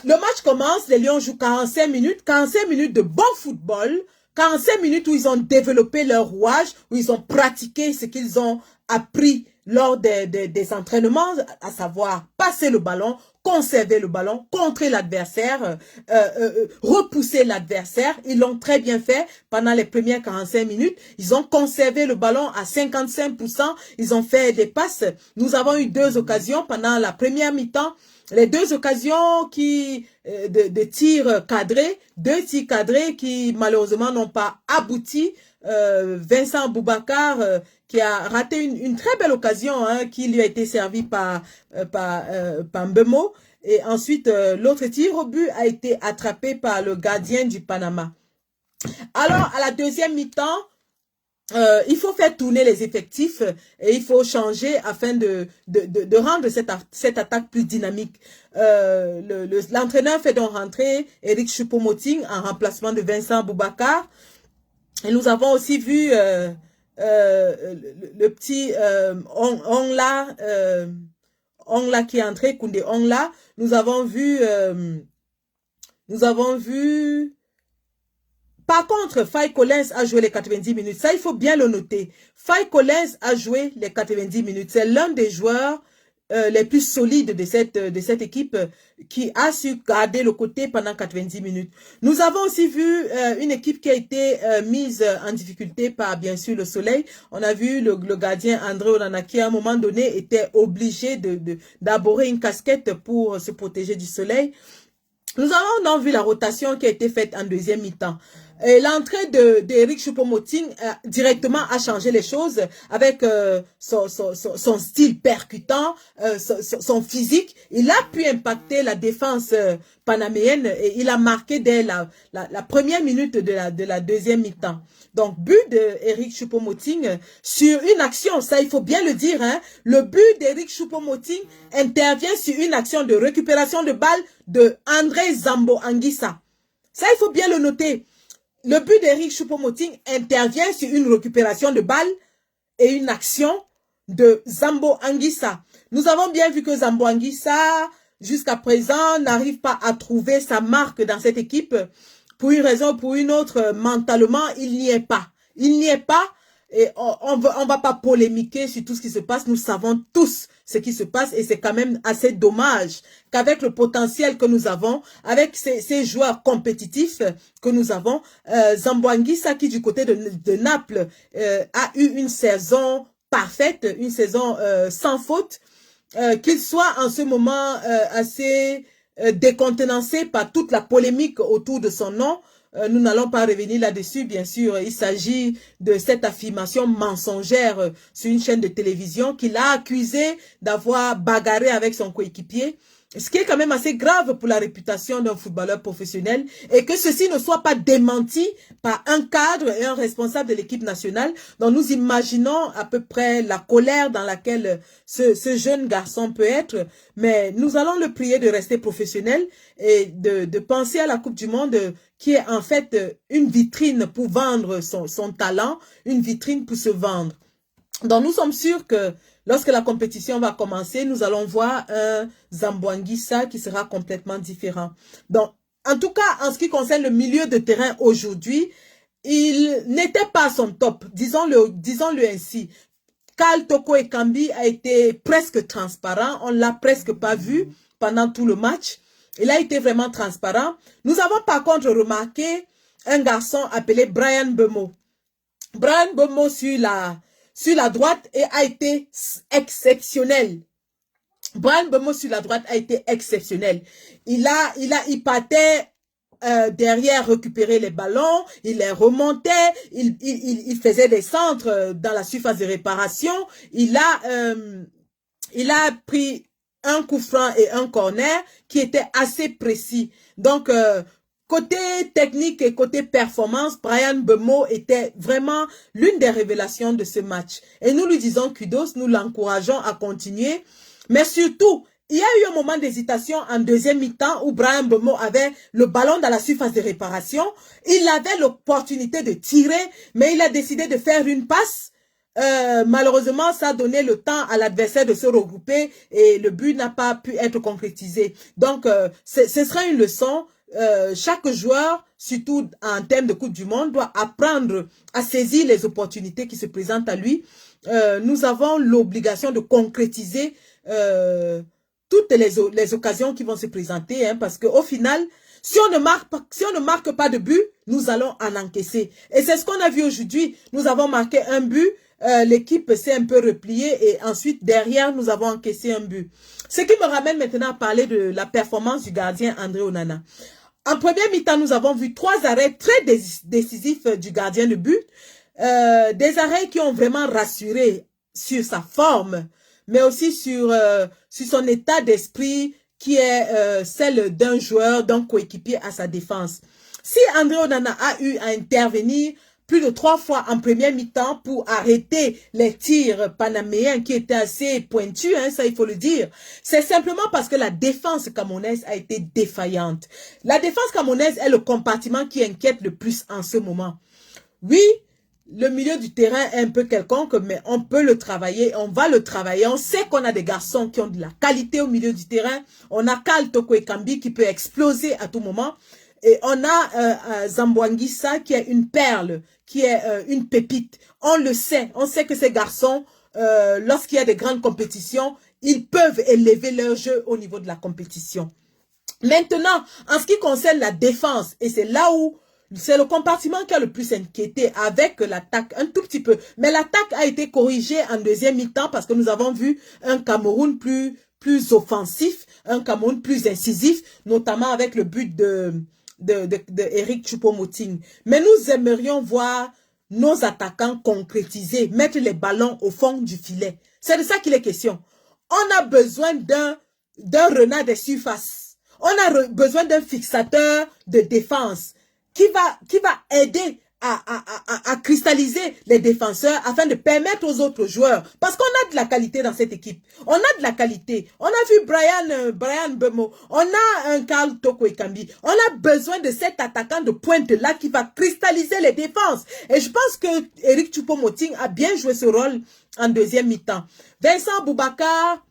le match commence, les Lions jouent 45 minutes de bon football, 45 minutes où ils ont développé leur rouage, où ils ont pratiqué ce qu'ils ont appris lors des entraînements, à savoir passer le ballon, conserver le ballon, contrer l'adversaire, repousser l'adversaire. Ils l'ont très bien fait pendant les premières 45 minutes. Ils ont conservé le ballon à 55%. Ils ont fait des passes. Nous avons eu 2 occasions pendant la première mi-temps. Les 2 occasions de tirs cadrés, 2 tirs cadrés qui malheureusement n'ont pas abouti. Vincent Boubacar qui a raté une très belle occasion qui lui a été servie par Mbemo. Et ensuite, l'autre tir au but a été attrapé par le gardien du Panama. Alors, à la deuxième mi-temps, il faut faire tourner les effectifs et il faut changer afin de rendre cette attaque plus dynamique. L'entraîneur fait donc rentrer Eric Choupo-Moting en remplacement de Vincent Boubacar. Et nous avons aussi vu le petit Ongla qui est entré, Koundé Ongla. Nous avons vu par contre, Faye Collins a joué les 90 minutes. Ça, il faut bien le noter. Faye Collins a joué les 90 minutes. C'est l'un des joueurs les plus solides de cette équipe qui a su garder le côté pendant 90 minutes. Nous avons aussi vu une équipe qui a été mise en difficulté par, bien sûr, le soleil. On a vu le gardien André Onana qui, à un moment donné, était obligé d'aborder une casquette pour se protéger du soleil. Nous avons donc vu la rotation qui a été faite en deuxième mi-temps. Et l'entrée d'Eric Choupo-Moting directement a changé les choses avec son style percutant, son physique. Il a pu impacter la défense panaméenne et il a marqué dès la première minute de la deuxième mi-temps. Donc, but d'Eric Choupo-Moting sur une action, ça il faut bien le dire, le but d'Eric Choupo-Moting intervient sur une action de récupération de balle de André Zamboanguissa. Ça il faut bien le noter. Le but d'Eric Choupo-Moting intervient sur une récupération de balle et une action de Zamboanguissa. Nous avons bien vu que Zamboanguissa, jusqu'à présent, n'arrive pas à trouver sa marque dans cette équipe. Pour une raison ou pour une autre, mentalement, il n'y est pas. Il n'y est pas. Et on va pas polémiquer sur tout ce qui se passe. Nous savons tous ce qui se passe et c'est quand même assez dommage qu'avec le potentiel que nous avons, avec ces joueurs compétitifs que nous avons, Zamboanguissa qui du côté de Naples a eu une saison parfaite, une saison sans faute, qu'il soit en ce moment assez décontenancé par toute la polémique autour de son nom. Nous n'allons pas revenir là-dessus, bien sûr. Il s'agit de cette affirmation mensongère sur une chaîne de télévision qu'il a accusé d'avoir bagarré avec son coéquipier. Ce qui est quand même assez grave pour la réputation d'un footballeur professionnel et que ceci ne soit pas démenti par un cadre et un responsable de l'équipe nationale. Donc nous imaginons à peu près la colère dans laquelle ce jeune garçon peut être, mais nous allons le prier de rester professionnel et de penser à la Coupe du Monde qui est en fait une vitrine pour vendre son talent, une vitrine pour se vendre. Donc nous sommes sûrs que lorsque la compétition va commencer, nous allons voir un Zamboanguissa qui sera complètement différent. Donc, en tout cas, en ce qui concerne le milieu de terrain aujourd'hui, il n'était pas à son top, disons-le ainsi. Karl Toko Ekambi a été presque transparent, on l'a presque pas vu pendant tout le match. Il a été vraiment transparent. Nous avons par contre remarqué un garçon appelé Bryan Mbeumo. Bryan Mbeumo sur la droite et a été exceptionnel. Bryan Mbeumo sur la droite a été exceptionnel. Il partait derrière récupérer les ballons, il les remontait, il faisait des centres dans la surface de réparation. Il a pris un coup franc et un corner qui étaient assez précis. Donc, côté technique et côté performance, Bryan Mbeumo était vraiment l'une des révélations de ce match. Et nous lui disons kudos, nous l'encourageons à continuer. Mais surtout, il y a eu un moment d'hésitation en deuxième mi-temps où Bryan Mbeumo avait le ballon dans la surface de réparation. Il avait l'opportunité de tirer, mais il a décidé de faire une passe. Malheureusement, ça a donné le temps à l'adversaire de se regrouper et le but n'a pas pu être concrétisé. Donc, ce sera une leçon. Chaque joueur, surtout en termes de Coupe du Monde, doit apprendre à saisir les opportunités qui se présentent à lui. Nous avons l'obligation de concrétiser toutes les occasions qui vont se présenter, hein, parce qu'au final, si on ne marque pas de but, nous allons en encaisser. Et c'est ce qu'on a vu aujourd'hui. Nous avons marqué un but, l'équipe s'est un peu repliée et ensuite derrière, nous avons encaissé un but. Ce qui me ramène maintenant à parler de la performance du gardien André Onana. En première mi-temps, nous avons vu 3 arrêts très décisifs du gardien de but. Des arrêts qui ont vraiment rassuré sur sa forme, mais aussi sur son état d'esprit qui est celle d'un joueur, d'un coéquipier à sa défense. Si André Onana a eu à intervenir plus de 3 fois en première mi-temps pour arrêter les tirs panaméens qui étaient assez pointus, hein, ça il faut le dire. C'est simplement parce que la défense camerounaise a été défaillante. La défense camerounaise est le compartiment qui inquiète le plus en ce moment. Oui, le milieu du terrain est un peu quelconque, mais on peut le travailler, on va le travailler. On sait qu'on a des garçons qui ont de la qualité au milieu du terrain. On a Karl Toko Ekambi qui peut exploser à tout moment. Et on a Zamboanguissa qui est une perle, qui est une pépite. On le sait, on sait que ces garçons, lorsqu'il y a des grandes compétitions, ils peuvent élever leur jeu au niveau de la compétition. Maintenant, en ce qui concerne la défense, et c'est là où c'est le compartiment qui a le plus inquiété avec l'attaque un tout petit peu. Mais l'attaque a été corrigée en deuxième mi-temps parce que nous avons vu un Cameroun plus offensif, un Cameroun plus incisif, notamment avec le but de Eric Choupo-Moting. Mais nous aimerions voir nos attaquants concrétiser, mettre les ballons au fond du filet. C'est de ça qu'il est question. On a besoin d'un renard des surfaces. On a besoin d'un fixateur de défense qui va aider à cristalliser les défenseurs afin de permettre aux autres joueurs. Parce qu'on a de la qualité dans cette équipe. On a de la qualité. On a vu Bryan Mbeumo. On a un Karl Toko Ekambi. On a besoin de cet attaquant de pointe-là qui va cristalliser les défenses. Et je pense que Eric Choupo-Moting a bien joué ce rôle en deuxième mi-temps. Vincent Boubacar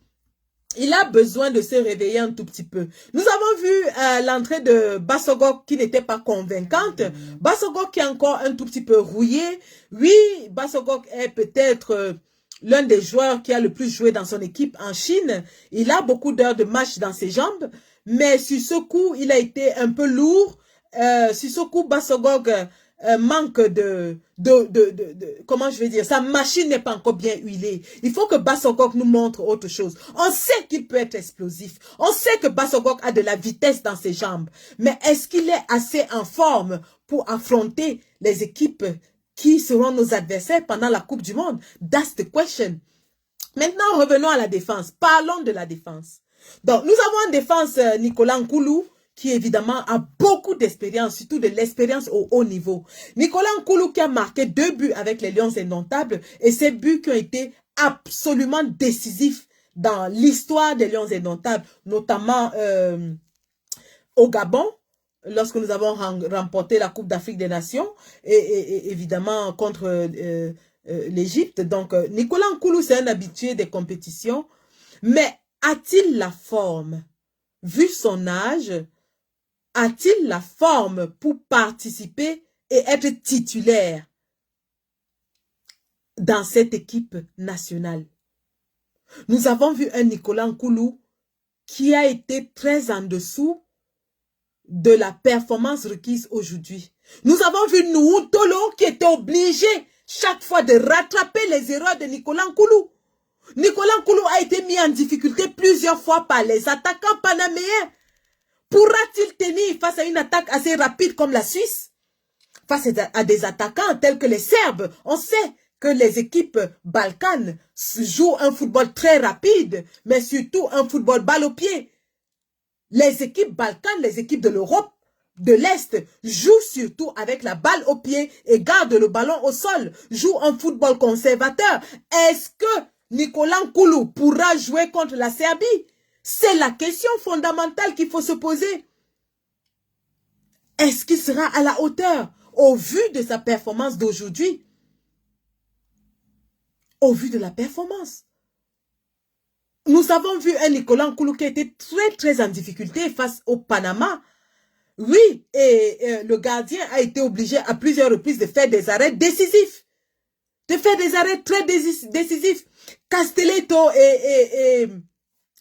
il a besoin de se réveiller un tout petit peu. Nous avons vu l'entrée de Bassogok qui n'était pas convaincante. Bassogok qui est encore un tout petit peu rouillé. Oui, Bassogok est peut-être l'un des joueurs qui a le plus joué dans son équipe en Chine. Il a beaucoup d'heures de match dans ses jambes. Mais sur ce coup, il a été un peu lourd. Sur ce coup, Bassogok manque comment je vais dire, sa machine n'est pas encore bien huilée. Il faut que Bassogok nous montre autre chose. On sait qu'il peut être explosif. On sait que Bassogok a de la vitesse dans ses jambes. Mais est-ce qu'il est assez en forme pour affronter les équipes qui seront nos adversaires pendant la Coupe du Monde? That's the question. Maintenant, revenons à la défense. Parlons de la défense. Donc, nous avons en défense Nicolas Nkoulou, qui évidemment a beaucoup d'expérience, surtout de l'expérience au haut niveau. Nicolas Nkoulou qui a marqué 2 buts avec les Lions Indomptables, et ces buts qui ont été absolument décisifs dans l'histoire des Lions Indomptables, notamment au Gabon, lorsque nous avons remporté la Coupe d'Afrique des Nations, et évidemment contre l'Égypte. Donc, Nicolas Nkoulou, c'est un habitué des compétitions, mais a-t-il la forme, vu son âge, a-t-il la forme pour participer et être titulaire dans cette équipe nationale? Nous avons vu un Nicolas Nkoulou qui a été très en dessous de la performance requise aujourd'hui. Nous avons vu Nouhou Tolo qui était obligé chaque fois de rattraper les erreurs de Nicolas Nkoulou. Nicolas Nkoulou a été mis en difficulté plusieurs fois par les attaquants panaméens. Pourra-t-il tenir face à une attaque assez rapide comme la Suisse? Face à des attaquants tels que les Serbes, on sait que les équipes balkanes jouent un football très rapide, mais surtout un football balle au pied. Les équipes balkanes, les équipes de l'Europe de l'Est jouent surtout avec la balle au pied et gardent le ballon au sol, jouent un football conservateur. Est-ce que Nicolas Nkoulou pourra jouer contre la Serbie? C'est la question fondamentale qu'il faut se poser. Est-ce qu'il sera à la hauteur au vu de sa performance d'aujourd'hui? Au vu de la performance. Nous avons vu un Nicolas Nkoulou qui a été très en difficulté face au Panama. Oui, et le gardien a été obligé à plusieurs reprises de faire des arrêts décisifs. De faire des arrêts très décisifs. Castelletto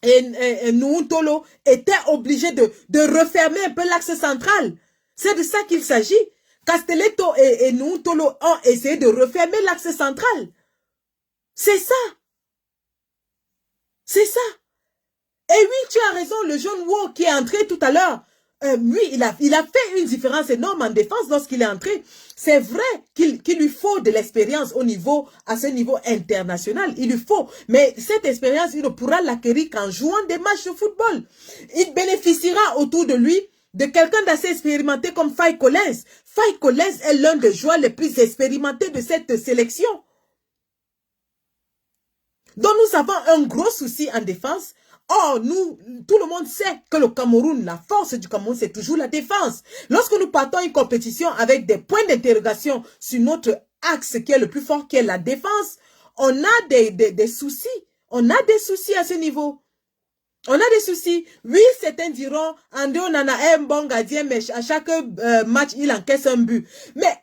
et Nouhou Tolo étaient obligés de refermer un peu l'axe central. C'est de ça qu'il s'agit. Castelletto et Nouhou Tolo ont essayé de refermer l'axe central. C'est ça. C'est ça. Et oui, tu as raison, le jeune Wo qui est entré tout à l'heure, oui, il a fait une différence énorme en défense lorsqu'il est entré. C'est vrai qu'il lui faut de l'expérience à ce niveau international. Il lui faut. Mais cette expérience, il ne pourra l'acquérir qu'en jouant des matchs de football. Il bénéficiera autour de lui de quelqu'un d'assez expérimenté comme Faye Collins. Faye Collins est l'un des joueurs les plus expérimentés de cette sélection. Donc nous avons un gros souci en défense. Or, tout le monde sait que le Cameroun, la force du Cameroun, c'est toujours la défense. Lorsque nous partons une compétition avec des points d'interrogation sur notre axe qui est le plus fort, qui est la défense, on a des soucis. On a des soucis à ce niveau. On a des soucis. Oui, certains diront, André Onana est un bon gardien, mais à chaque match, il encaisse un but. Mais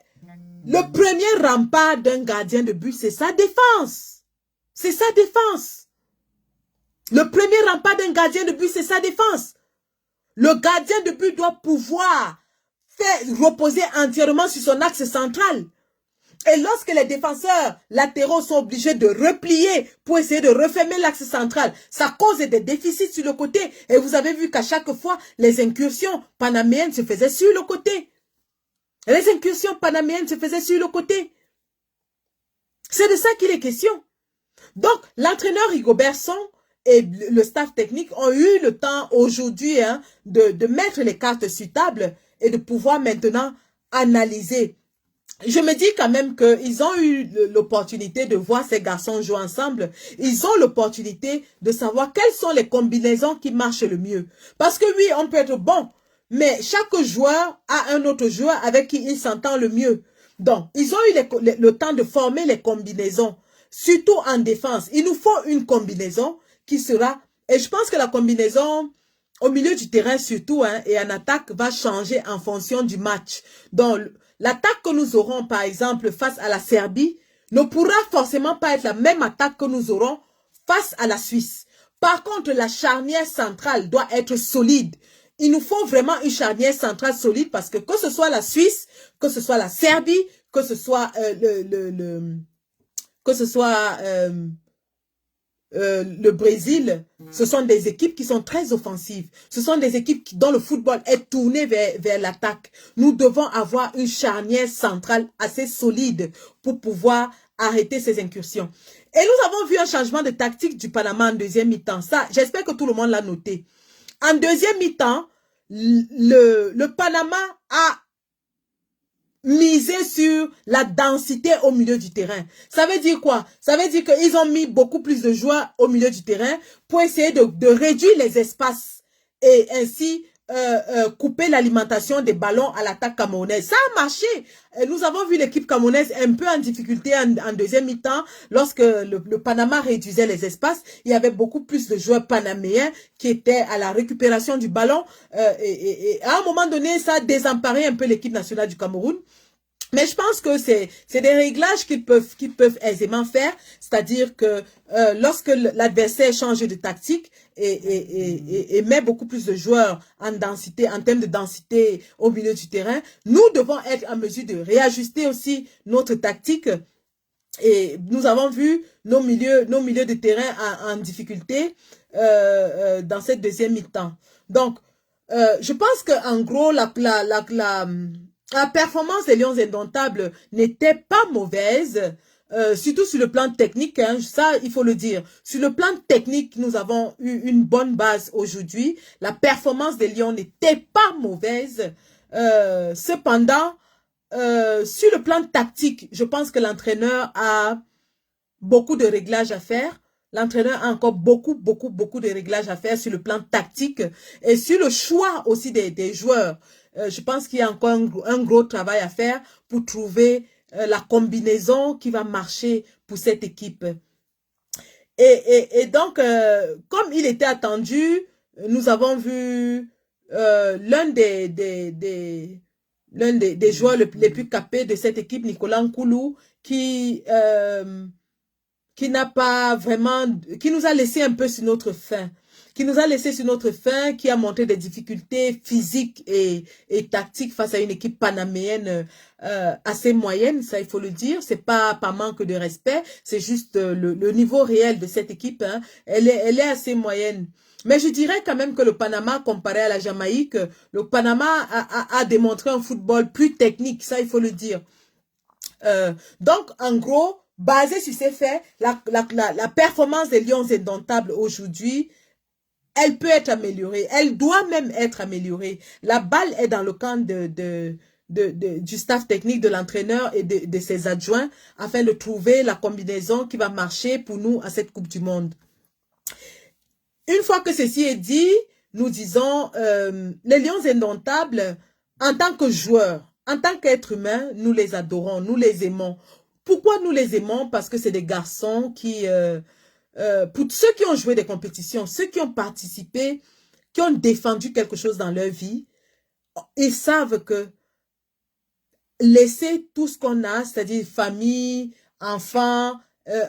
le premier rempart d'un gardien de but, c'est sa défense. C'est sa défense. Le premier rempart d'un gardien de but, c'est sa défense. Le gardien de but doit pouvoir faire reposer entièrement sur son axe central. Et lorsque les défenseurs latéraux sont obligés de replier pour essayer de refermer l'axe central, ça cause des déficits sur le côté. Et vous avez vu qu'à chaque fois, les incursions panaméennes se faisaient sur le côté. Les incursions panaméennes se faisaient sur le côté. C'est de ça qu'il est question. Donc, l'entraîneur Rigobert Song et le staff technique ont eu le temps aujourd'hui de mettre les cartes sur table et de pouvoir maintenant analyser. Je me dis quand même qu'ils ont eu l'opportunité de voir ces garçons jouer ensemble. Ils ont l'opportunité de savoir quelles sont les combinaisons qui marchent le mieux. Parce que oui, on peut être bon, mais chaque joueur a un autre joueur avec qui il s'entend le mieux. Donc, ils ont eu le temps de former les combinaisons. Surtout en défense, il nous faut une combinaison qui sera Et je pense que la combinaison au milieu du terrain surtout hein, et en attaque va changer en fonction du match. Donc, l'attaque que nous aurons, par exemple, face à la Serbie, ne pourra forcément pas être la même attaque que nous aurons face à la Suisse. Par contre, la charnière centrale doit être solide. Il nous faut vraiment une charnière centrale solide parce que ce soit la Suisse, que ce soit la Serbie, que ce soit le Brésil, ce sont des équipes qui sont très offensives. Ce sont des équipes dont le football est tourné vers l'attaque. Nous devons avoir une charnière centrale assez solide pour pouvoir arrêter ces incursions. Et nous avons vu un changement de tactique du Panama en deuxième mi-temps. Ça, j'espère que tout le monde l'a noté. En deuxième mi-temps, le Panama a miser sur la densité au milieu du terrain. Ça veut dire quoi? Ça veut dire qu'ils ont mis beaucoup plus de joueurs au milieu du terrain pour essayer de réduire les espaces et ainsi couper l'alimentation des ballons à l'attaque camerounaise. Ça a marché. Nous avons vu l'équipe camerounaise un peu en difficulté en deuxième mi-temps lorsque le Panama réduisait les espaces. Il y avait beaucoup plus de joueurs panaméens qui étaient à la récupération du ballon et à un moment donné, ça a désemparé un peu l'équipe nationale du Cameroun. Mais je pense que c'est des réglages qu'ils peuvent aisément faire, c'est-à-dire que lorsque l'adversaire change de tactique et met beaucoup plus de joueurs en densité, en termes de densité au milieu du terrain, nous devons être en mesure de réajuster aussi notre tactique. Et nous avons vu nos milieux de terrain en difficulté dans cette deuxième mi-temps. Donc, je pense qu'en gros, la performance des Lions Indomptables n'était pas mauvaise, surtout sur le plan technique, hein, ça il faut le dire. Sur le plan technique, nous avons eu une bonne base aujourd'hui. La performance des Lions n'était pas mauvaise. Cependant, sur le plan tactique, je pense que l'entraîneur a beaucoup de réglages à faire. L'entraîneur a encore beaucoup de réglages à faire sur le plan tactique et sur le choix aussi des joueurs. Je pense qu'il y a encore un gros travail à faire pour trouver la combinaison qui va marcher pour cette équipe. Et donc, comme il était attendu, nous avons vu l'un des joueurs les plus capés de cette équipe, Nicolas Nkoulou, qui n'a pas vraiment, qui nous a laissé un peu sur notre faim. Qui a montré des difficultés physiques et tactiques face à une équipe panaméenne assez moyenne, ça il faut le dire. C'est pas par manque de respect, c'est juste le niveau réel de cette équipe. Hein. Elle est assez moyenne. Mais je dirais quand même que le Panama, comparé à la Jamaïque, le Panama a démontré un football plus technique, ça il faut le dire. Donc, en gros, basé sur ces faits, la performance des Lions Indomptables aujourd'hui, elle peut être améliorée. Elle doit même être améliorée. La balle est dans le camp du staff technique, de l'entraîneur et de ses adjoints afin de trouver la combinaison qui va marcher pour nous à cette Coupe du Monde. Une fois que ceci est dit, nous disons, les Lions Indomptables, en tant que joueurs, en tant qu'êtres humains, nous les adorons, nous les aimons. Pourquoi nous les aimons? Parce que c'est des garçons qui... pour ceux qui ont joué des compétitions, ceux qui ont participé, qui ont défendu quelque chose dans leur vie, ils savent que laisser tout ce qu'on a, c'est-à-dire famille, enfants,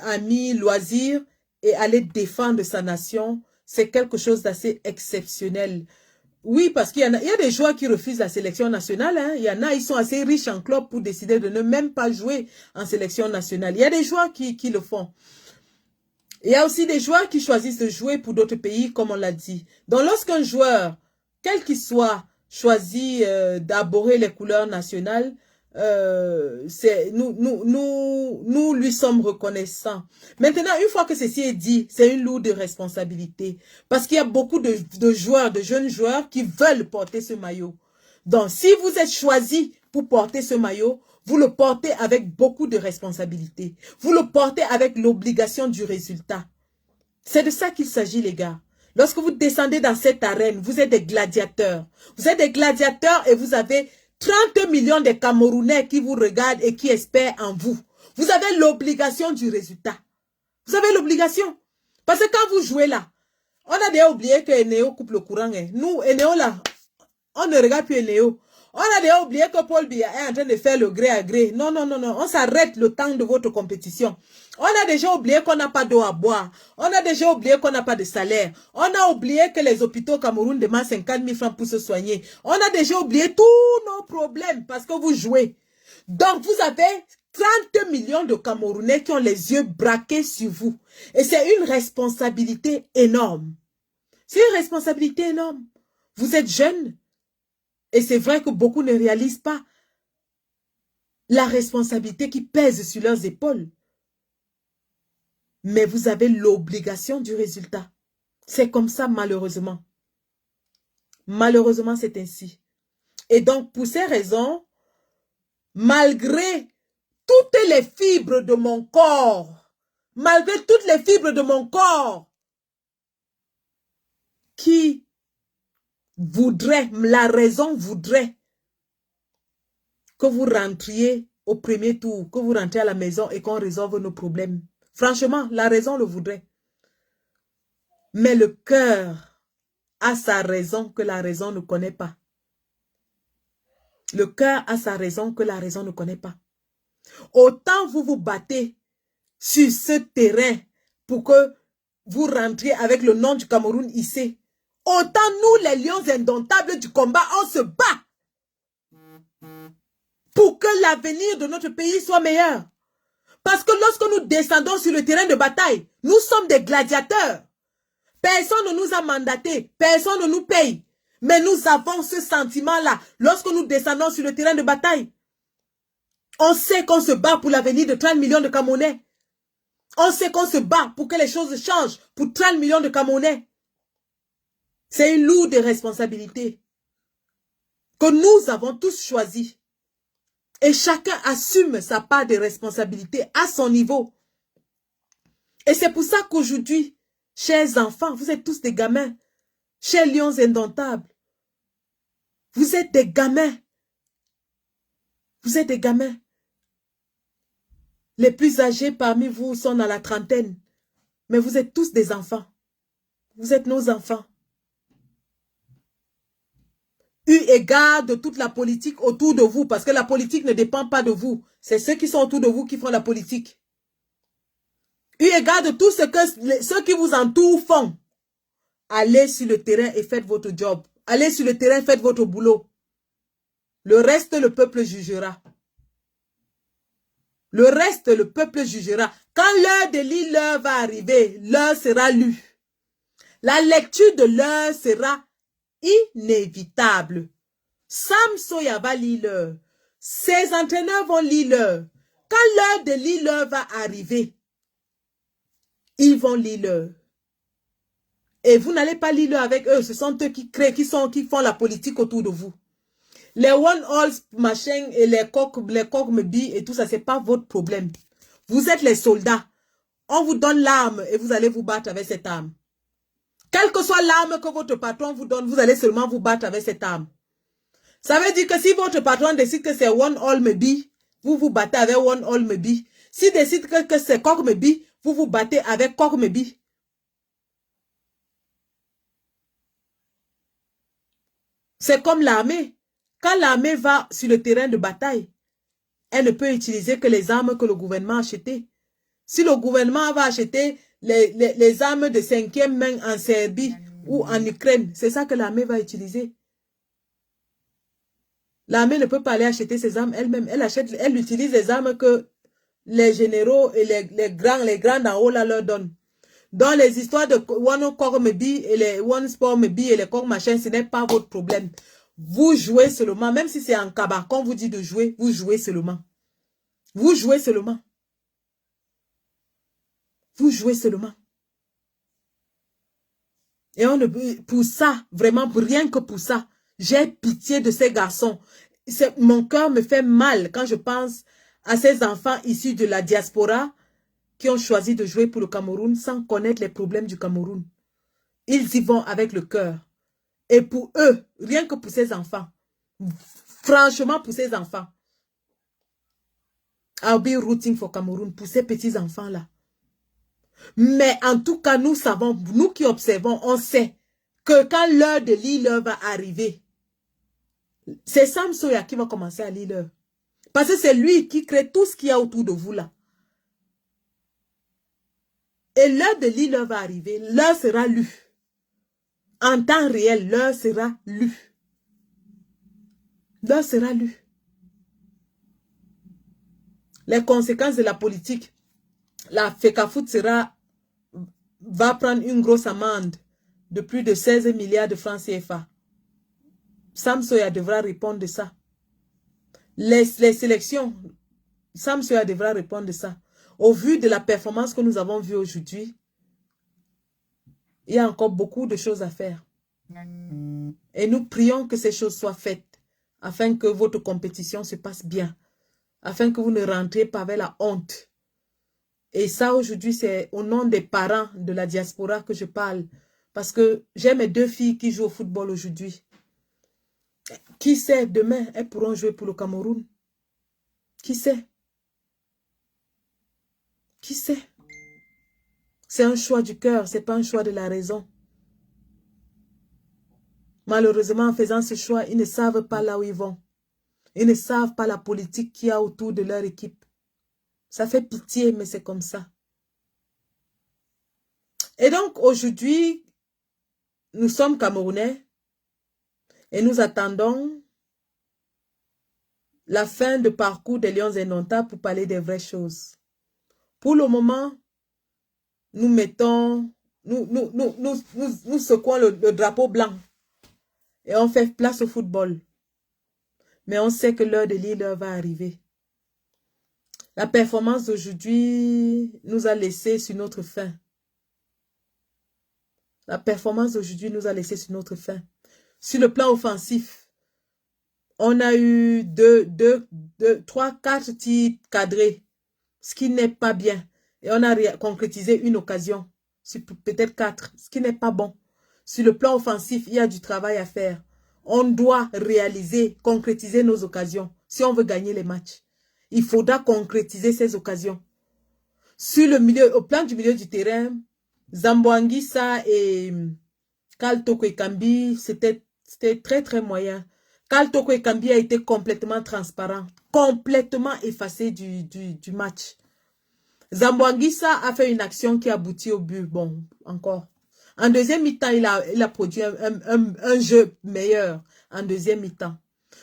amis, loisirs, et aller défendre sa nation, c'est quelque chose d'assez exceptionnel. Oui, parce qu'il y a des joueurs qui refusent la sélection nationale. Hein. Il y en a, ils sont assez riches en club pour décider de ne même pas jouer en sélection nationale. Il y a des joueurs qui le font. Il y a aussi des joueurs qui choisissent de jouer pour d'autres pays, comme on l'a dit. Donc, lorsqu'un joueur, quel qu'il soit, choisit d'arborer les couleurs nationales, nous lui sommes reconnaissants. Maintenant, une fois que ceci est dit, c'est une lourde responsabilité. Parce qu'il y a beaucoup de joueurs, de jeunes joueurs qui veulent porter ce maillot. Donc, si vous êtes choisi pour porter ce maillot, vous le portez avec beaucoup de responsabilité. Vous le portez avec l'obligation du résultat. C'est de ça qu'il s'agit, les gars. Lorsque vous descendez dans cette arène, vous êtes des gladiateurs. Vous êtes des gladiateurs et vous avez 30 millions de Camerounais qui vous regardent et qui espèrent en vous. Vous avez l'obligation du résultat. Vous avez l'obligation. Parce que quand vous jouez là, On a déjà oublié que Eneo coupe le courant. Hein. Nous, Eneo là, on ne regarde plus Eneo. On a déjà oublié que Paul Biya est en train de faire le gré à gré. Non, non, non, non. On s'arrête le temps de votre compétition. On a déjà oublié qu'on n'a pas d'eau à boire. On a déjà oublié qu'on n'a pas de salaire. On a oublié que les hôpitaux au Cameroun demandent 50 000 francs pour se soigner. On a déjà oublié tous nos problèmes parce que vous jouez. Donc, vous avez 30 millions de Camerounais qui ont les yeux braqués sur vous. Et c'est une responsabilité énorme. C'est une responsabilité énorme. Vous êtes jeune. Et c'est vrai que beaucoup ne réalisent pas la responsabilité qui pèse sur leurs épaules. Mais vous avez l'obligation du résultat. C'est comme ça, malheureusement. Malheureusement, c'est ainsi. Et donc, pour ces raisons, malgré toutes les fibres de mon corps, malgré toutes les fibres de mon corps, qui voudrait, la raison voudrait que vous rentriez au premier tour, que vous rentriez à la maison et qu'on résolve nos problèmes. Franchement, la raison le voudrait. Mais le cœur a sa raison que la raison ne connaît pas. Le cœur a sa raison que la raison ne connaît pas. Autant vous vous battez sur ce terrain pour que vous rentriez avec le nom du Cameroun ici, autant nous, les lions indomptables du combat, on se bat pour que l'avenir de notre pays soit meilleur. Parce que lorsque nous descendons sur le terrain de bataille, nous sommes des gladiateurs. Personne ne nous a mandatés, personne ne nous paye. Mais nous avons ce sentiment-là lorsque nous descendons sur le terrain de bataille. On sait qu'on se bat pour l'avenir de 30 millions de Camerounais. On sait qu'on se bat pour que les choses changent pour 30 millions de Camerounais. C'est une lourde responsabilité que nous avons tous choisi. Et chacun assume sa part de responsabilité à son niveau. Et c'est pour ça qu'aujourd'hui, chers enfants, vous êtes tous des gamins. Chers lions indomptables, vous êtes des gamins. Vous êtes des gamins. Les plus âgés parmi vous sont dans la trentaine. Mais vous êtes tous des enfants. Vous êtes nos enfants. Eu égard de toute la politique autour de vous, parce que la politique ne dépend pas de vous. C'est ceux qui sont autour de vous qui font la politique. Eu égard de tout ce que ceux qui vous entourent font. Allez sur le terrain et faites votre job. Allez sur le terrain, faites votre boulot. Le reste, le peuple jugera. Le reste, le peuple jugera. Quand l'heure de lire l'heure va arriver, l'heure sera lue. La lecture de l'heure sera inévitable. Sam Soya va lire l'heure. Ses entraîneurs vont lire l'heure. Quand l'heure de lire l'heure va arriver, ils vont lire l'heure. Et vous n'allez pas lire l'heure avec eux. Ce sont eux qui créent, qui font la politique autour de vous. Les one all machin et les coqs me billes et tout ça, c'est pas votre problème. Vous êtes les soldats. On vous donne l'arme et vous allez vous battre avec cette arme. Quelle que soit l'arme que votre patron vous donne, vous allez seulement vous battre avec cette arme. Ça veut dire que si votre patron décide que c'est one all me billes, vous vous battez avec one all me billes. S'il décide que c'est coq me billes, vous vous battez avec coq me billes. C'est comme l'armée. Quand l'armée va sur le terrain de bataille, elle ne peut utiliser que les armes que le gouvernement a achetées. Si le gouvernement va acheter les armes de 5e main en Serbie ou en Ukraine, c'est ça que l'armée va utiliser. L'armée ne peut pas aller acheter ses armes elle-même. Elle utilise les armes que les généraux et les grands d'en haut là leur donnent. Dans les histoires de One Corps Mebi et les One Sport Mebi et les corps machin, ce n'est pas votre problème. Vous jouez seulement, même si c'est en cabas, quand vous dit de jouer, vous jouez seulement. Vous jouez seulement. Vous jouez seulement. Et on ne peut, pour ça, vraiment, rien que pour ça, j'ai pitié de ces garçons. Mon cœur me fait mal quand je pense à ces enfants issus de la diaspora qui ont choisi de jouer pour le Cameroun sans connaître les problèmes du Cameroun. Ils y vont avec le cœur. Et pour eux, rien que pour ces enfants, franchement pour ces enfants, I'll be rooting for Cameroun, pour ces petits enfants-là. Mais en tout cas, nous savons, nous qui observons, on sait que quand l'heure de Lille va arriver, c'est Sam Soya qui va commencer à lire l'heure. Parce que c'est lui qui crée tout ce qu'il y a autour de vous là. Et l'heure de Lille va arriver, l'heure sera lue. En temps réel, l'heure sera lue. L'heure sera lue. Les conséquences de la politique, la FECAFOOT va prendre une grosse amende de plus de 16 milliards de francs CFA. Sam Soya devra répondre de ça. Les sélections, Sam Soya devra répondre de ça. Au vu de la performance que nous avons vue aujourd'hui, il y a encore beaucoup de choses à faire. Et nous prions que ces choses soient faites afin que votre compétition se passe bien, afin que vous ne rentriez pas avec la honte. Et ça, aujourd'hui, c'est au nom des parents de la diaspora que je parle. Parce que j'ai mes 2 filles qui jouent au football aujourd'hui. Qui sait, demain, elles pourront jouer pour le Cameroun. Qui sait? Qui sait? C'est un choix du cœur, ce n'est pas un choix de la raison. Malheureusement, en faisant ce choix, ils ne savent pas là où ils vont. Ils ne savent pas la politique qu'il y a autour de leur équipe. Ça fait pitié, mais c'est comme ça. Et donc, aujourd'hui, nous sommes Camerounais et nous attendons la fin de parcours des Lions Indomptables pour parler des vraies choses. Pour le moment, nous mettons, nous secouons le drapeau blanc et on fait place au football. Mais on sait que l'heure de Lille va arriver. La performance d'aujourd'hui nous a laissé sur notre faim. La performance d'aujourd'hui nous a laissé sur notre faim. Sur le plan offensif, on a eu 3, 4 tirs cadrés, ce qui n'est pas bien. Et on a concrétisé une occasion, peut-être 4, ce qui n'est pas bon. Sur le plan offensif, il y a du travail à faire. On doit réaliser, concrétiser nos occasions si on veut gagner les matchs. Il faudra concrétiser ces occasions. Sur le milieu, au plan du milieu du terrain, Zamboanguissa et Karl Toko Ekambi, c'était très très moyen. Karl Toko Ekambi a été complètement transparent, complètement effacé du match. Zamboanguissa a fait une action qui aboutit au but. Bon, encore. En deuxième mi-temps, il a produit un jeu meilleur en deuxième mi-temps.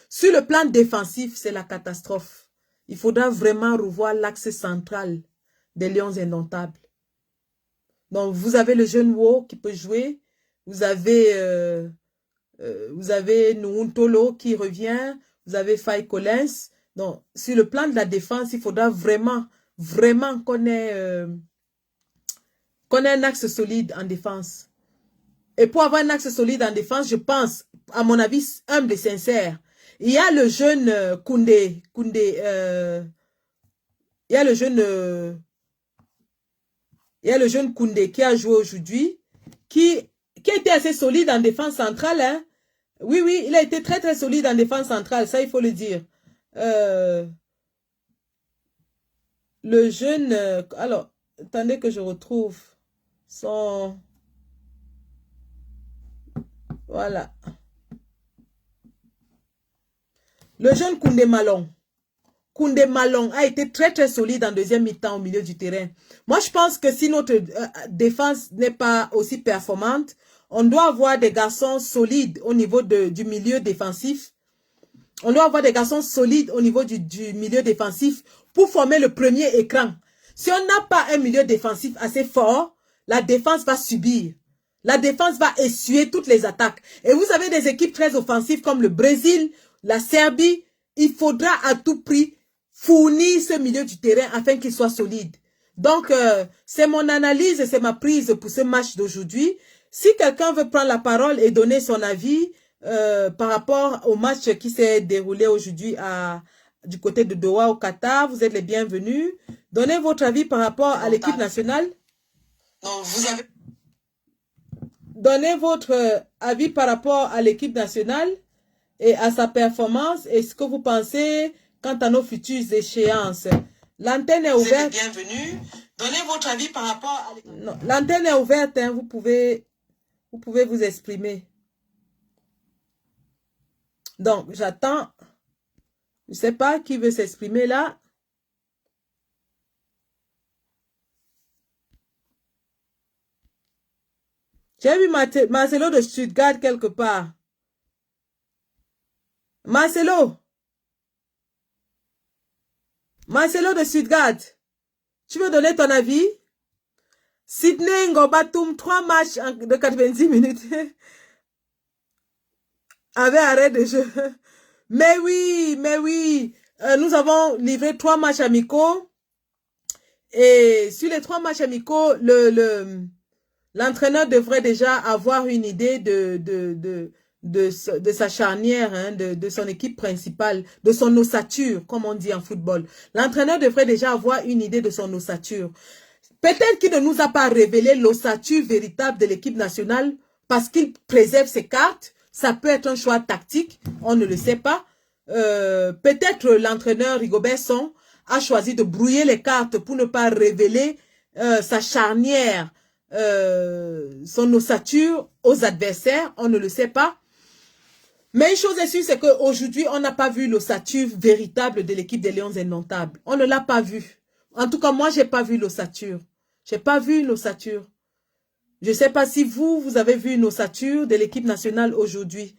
Sur le plan défensif, c'est la catastrophe. Il faudra vraiment revoir l'axe central des Lions Indomptables. Donc, vous avez le jeune Wo qui peut jouer. Vous avez Nuuntolo qui revient. Vous avez Faye Collins. Donc, sur le plan de la défense, il faudra vraiment qu'on ait un axe solide en défense. Et pour avoir un axe solide en défense, je pense, à mon avis, humble et sincère, il y a le jeune Koundé, il y a le jeune Koundé qui a joué aujourd'hui, qui a été assez solide en défense centrale. Hein. Oui, il a été très très solide en défense centrale, ça il faut le dire. Le jeune, alors, attendez que je retrouve son... Voilà. Le jeune Koundé Malong. Koundé Malong a été très très solide en deuxième mi-temps au milieu du terrain. Moi, je pense que si notre défense n'est pas aussi performante, on doit avoir des garçons solides au niveau du milieu défensif. On doit avoir des garçons solides au niveau du milieu défensif pour former le premier écran. Si on n'a pas un milieu défensif assez fort, la défense va subir. La défense va essuyer toutes les attaques. Et vous avez des équipes très offensives comme le Brésil, la Serbie. Il faudra à tout prix fournir ce milieu du terrain afin qu'il soit solide. Donc, c'est mon analyse, c'est ma prise pour ce match d'aujourd'hui. Si quelqu'un veut prendre la parole et donner son avis par rapport au match qui s'est déroulé aujourd'hui du côté de Doha au Qatar, vous êtes les bienvenus. Donnez votre avis par rapport à l'équipe nationale. Non, vous avez... Donnez votre avis par rapport à l'équipe nationale et à sa performance et ce que vous pensez quant à nos futures échéances. L'antenne est Vous êtes les ouverte. bienvenus. Donnez votre avis par rapport à... Non, l'antenne est ouverte, hein. Vous pouvez vous exprimer. Donc, j'attends. Je ne sais pas qui veut s'exprimer là. J'ai vu Marcelo de Stuttgart quelque part. Marcelo de Stuttgart. Tu veux donner ton avis? Sydney Ngobatum, 3 matchs de 90 minutes. Avec arrêt de jeu. Mais oui. Nous avons livré 3 matchs amicaux. Et sur les 3 matchs amicaux, l'entraîneur devrait déjà avoir une idée de sa charnière, hein, de son équipe principale, de son ossature, comme on dit en football. L'entraîneur devrait déjà avoir une idée de son ossature. Peut-être qu'il ne nous a pas révélé l'ossature véritable de l'équipe nationale parce qu'il préserve ses cartes. Ça peut être un choix tactique, on ne le sait pas. Peut-être l'entraîneur Rigobert Song a choisi de brouiller les cartes pour ne pas révéler sa charnière, son ossature aux adversaires, on ne le sait pas. Mais une chose est sûre, c'est qu'aujourd'hui, on n'a pas vu l'ossature véritable de l'équipe des Lions Indomptables. On ne l'a pas vu. En tout cas, moi, j'ai pas vu l'ossature. J'ai pas vu une ossature. Je ne sais pas si vous avez vu une ossature de l'équipe nationale aujourd'hui.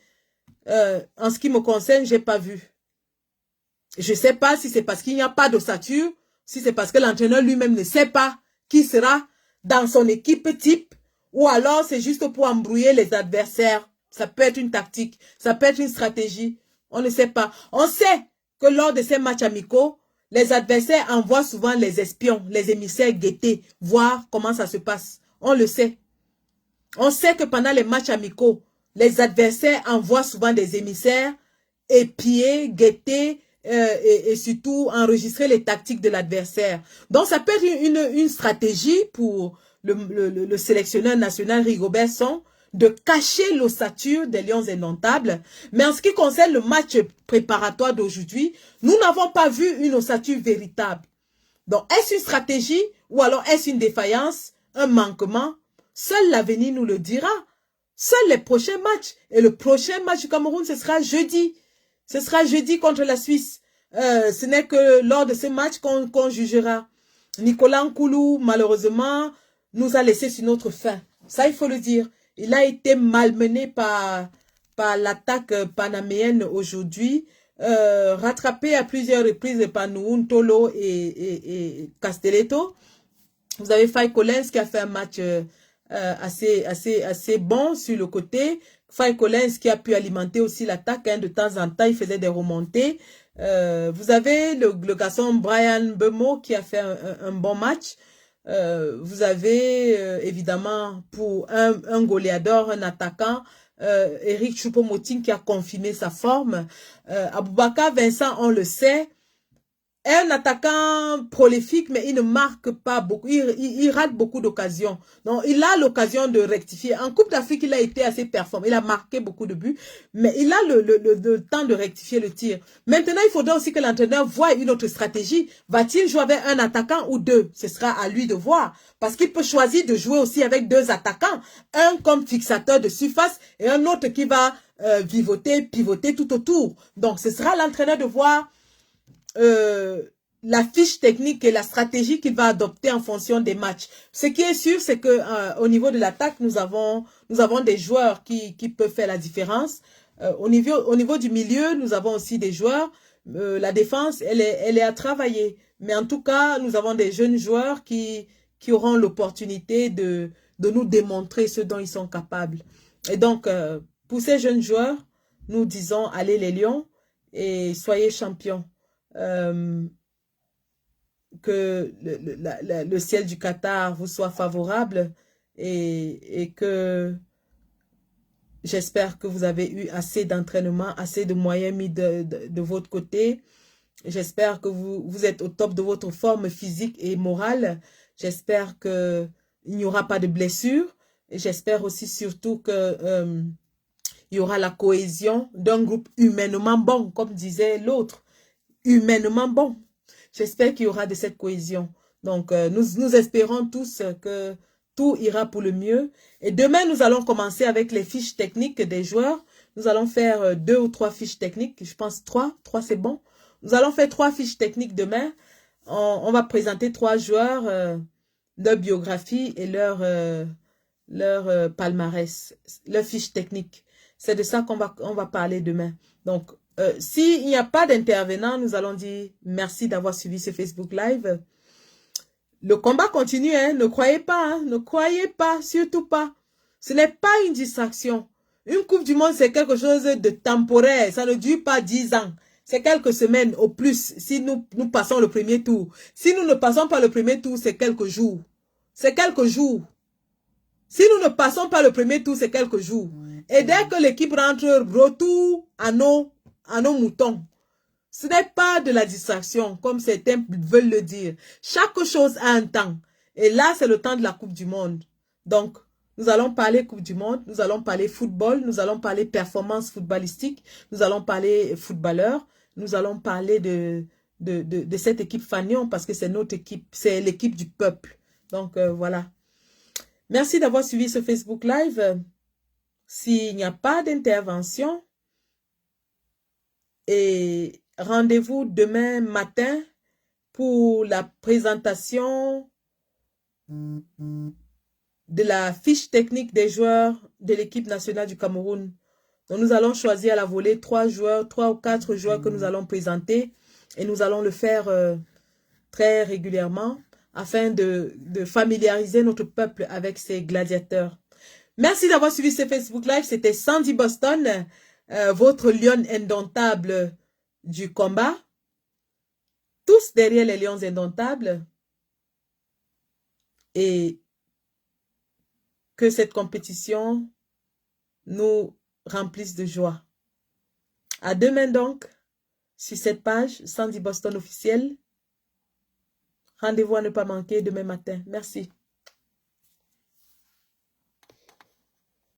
En ce qui me concerne, j'ai pas vu. Je ne sais pas si c'est parce qu'il n'y a pas d'ossature, si c'est parce que l'entraîneur lui-même ne sait pas qui sera dans son équipe type, ou alors c'est juste pour embrouiller les adversaires. Ça peut être une tactique, ça peut être une stratégie. On ne sait pas. On sait que lors de ces matchs amicaux, les adversaires envoient souvent les espions, les émissaires guetter, voir comment ça se passe. On le sait. On sait que pendant les matchs amicaux, les adversaires envoient souvent des émissaires épier, guetter et surtout enregistrer les tactiques de l'adversaire. Donc ça peut être une stratégie pour le sélectionneur national Rigobert Song de cacher l'ossature des Lions Indomptables. Mais en ce qui concerne le match préparatoire d'aujourd'hui, nous n'avons pas vu une ossature véritable. Donc, est-ce une stratégie ou alors est-ce une défaillance, un manquement? Seul l'avenir nous le dira. Seuls les prochains matchs. Et le prochain match du Cameroun, ce sera jeudi. Ce sera jeudi contre la Suisse. Ce n'est que lors de ce match qu'on jugera. Nicolas Nkoulou, malheureusement, nous a laissé sur notre faim. Ça, il faut le dire. Il a été malmené par l'attaque panaméenne aujourd'hui, rattrapé à plusieurs reprises par Nouhoun Tolo et Castelletto. Vous avez Faye Collins qui a fait un match assez bon sur le côté. Faye Collins qui a pu alimenter aussi l'attaque, hein, de temps en temps, il faisait des remontées. Vous avez le garçon Brian Bemo qui a fait un bon match. Vous avez évidemment pour un goléador, un attaquant, Eric Choupo-Moting qui a confirmé sa forme. Aboubakar Vincent, on le sait, est un attaquant prolifique, mais il ne marque pas beaucoup. Il rate beaucoup d'occasions. Donc, il a l'occasion de rectifier. En Coupe d'Afrique, il a été assez performant. Il a marqué beaucoup de buts, mais il a le temps de rectifier le tir. Maintenant, il faudra aussi que l'entraîneur voie une autre stratégie. Va-t-il jouer avec un attaquant ou deux? Ce sera à lui de voir. Parce qu'il peut choisir de jouer aussi avec 2 attaquants. Un comme fixateur de surface et un autre qui va pivoter tout autour. Donc, ce sera l'entraîneur de voir la fiche technique et la stratégie qu'il va adopter en fonction des matchs. Ce qui est sûr, c'est que au niveau de l'attaque, nous avons des joueurs qui peuvent faire la différence. Au niveau du milieu, nous avons aussi des joueurs. La défense, elle est à travailler. Mais en tout cas, nous avons des jeunes joueurs qui auront l'opportunité de nous démontrer ce dont ils sont capables. Et donc, pour ces jeunes joueurs, nous disons, allez les Lions et soyez champions. Que le ciel du Qatar vous soit favorable et que j'espère que vous avez eu assez d'entraînement, assez de moyens mis de votre côté. J'espère que vous êtes au top de votre forme physique et morale. J'espère qu'il n'y aura pas de blessures. Et j'espère aussi surtout que il y aura la cohésion d'un groupe humainement bon, comme disait l'autre. Humainement bon. J'espère qu'il y aura de cette cohésion. Donc, nous espérons tous que tout ira pour le mieux. Et demain, nous allons commencer avec les fiches techniques des joueurs. Nous allons faire 2 ou 3 fiches techniques. Je pense 3. 3, c'est bon. Nous allons faire 3 fiches techniques demain. On va présenter 3 joueurs, leur biographie et leur palmarès, leur fiche technique. C'est de ça qu'on va parler demain. Donc, s'il n'y a pas d'intervenant, nous allons dire merci d'avoir suivi ce Facebook Live. Le combat continue, hein. Ne croyez pas, hein. Ne croyez pas, surtout pas. Ce n'est pas une distraction. Une Coupe du Monde, c'est quelque chose de temporaire. Ça ne dure pas 10 ans. C'est quelques semaines au plus si nous passons le premier tour. Si nous ne passons pas le premier tour, c'est quelques jours. C'est quelques jours. Si nous ne passons pas le premier tour, c'est quelques jours. Et dès que l'équipe rentre, retour à nos moutons. Ce n'est pas de la distraction, comme certains veulent le dire. Chaque chose a un temps. Et là, c'est le temps de la Coupe du Monde. Donc, nous allons parler Coupe du Monde, nous allons parler football, nous allons parler performance footballistique, nous allons parler footballeur, nous allons parler de cette équipe Fagnon parce que c'est notre équipe, c'est l'équipe du peuple. Donc, voilà. Merci d'avoir suivi ce Facebook Live. S'il n'y a pas d'intervention, et rendez-vous demain matin pour la présentation de la fiche technique des joueurs de l'équipe nationale du Cameroun. Donc, nous allons choisir à la volée 3 ou 4 joueurs que nous allons présenter et nous allons le faire très régulièrement afin de familiariser notre peuple avec ces gladiateurs. Merci d'avoir suivi ce Facebook Live. C'était Sandy Boston, votre lionne indomptable du combat. Tous derrière les lions indomptables. Et que cette compétition nous remplisse de joie. À demain donc, sur cette page, Sandy Boston officielle. Rendez-vous à ne pas manquer demain matin. Merci.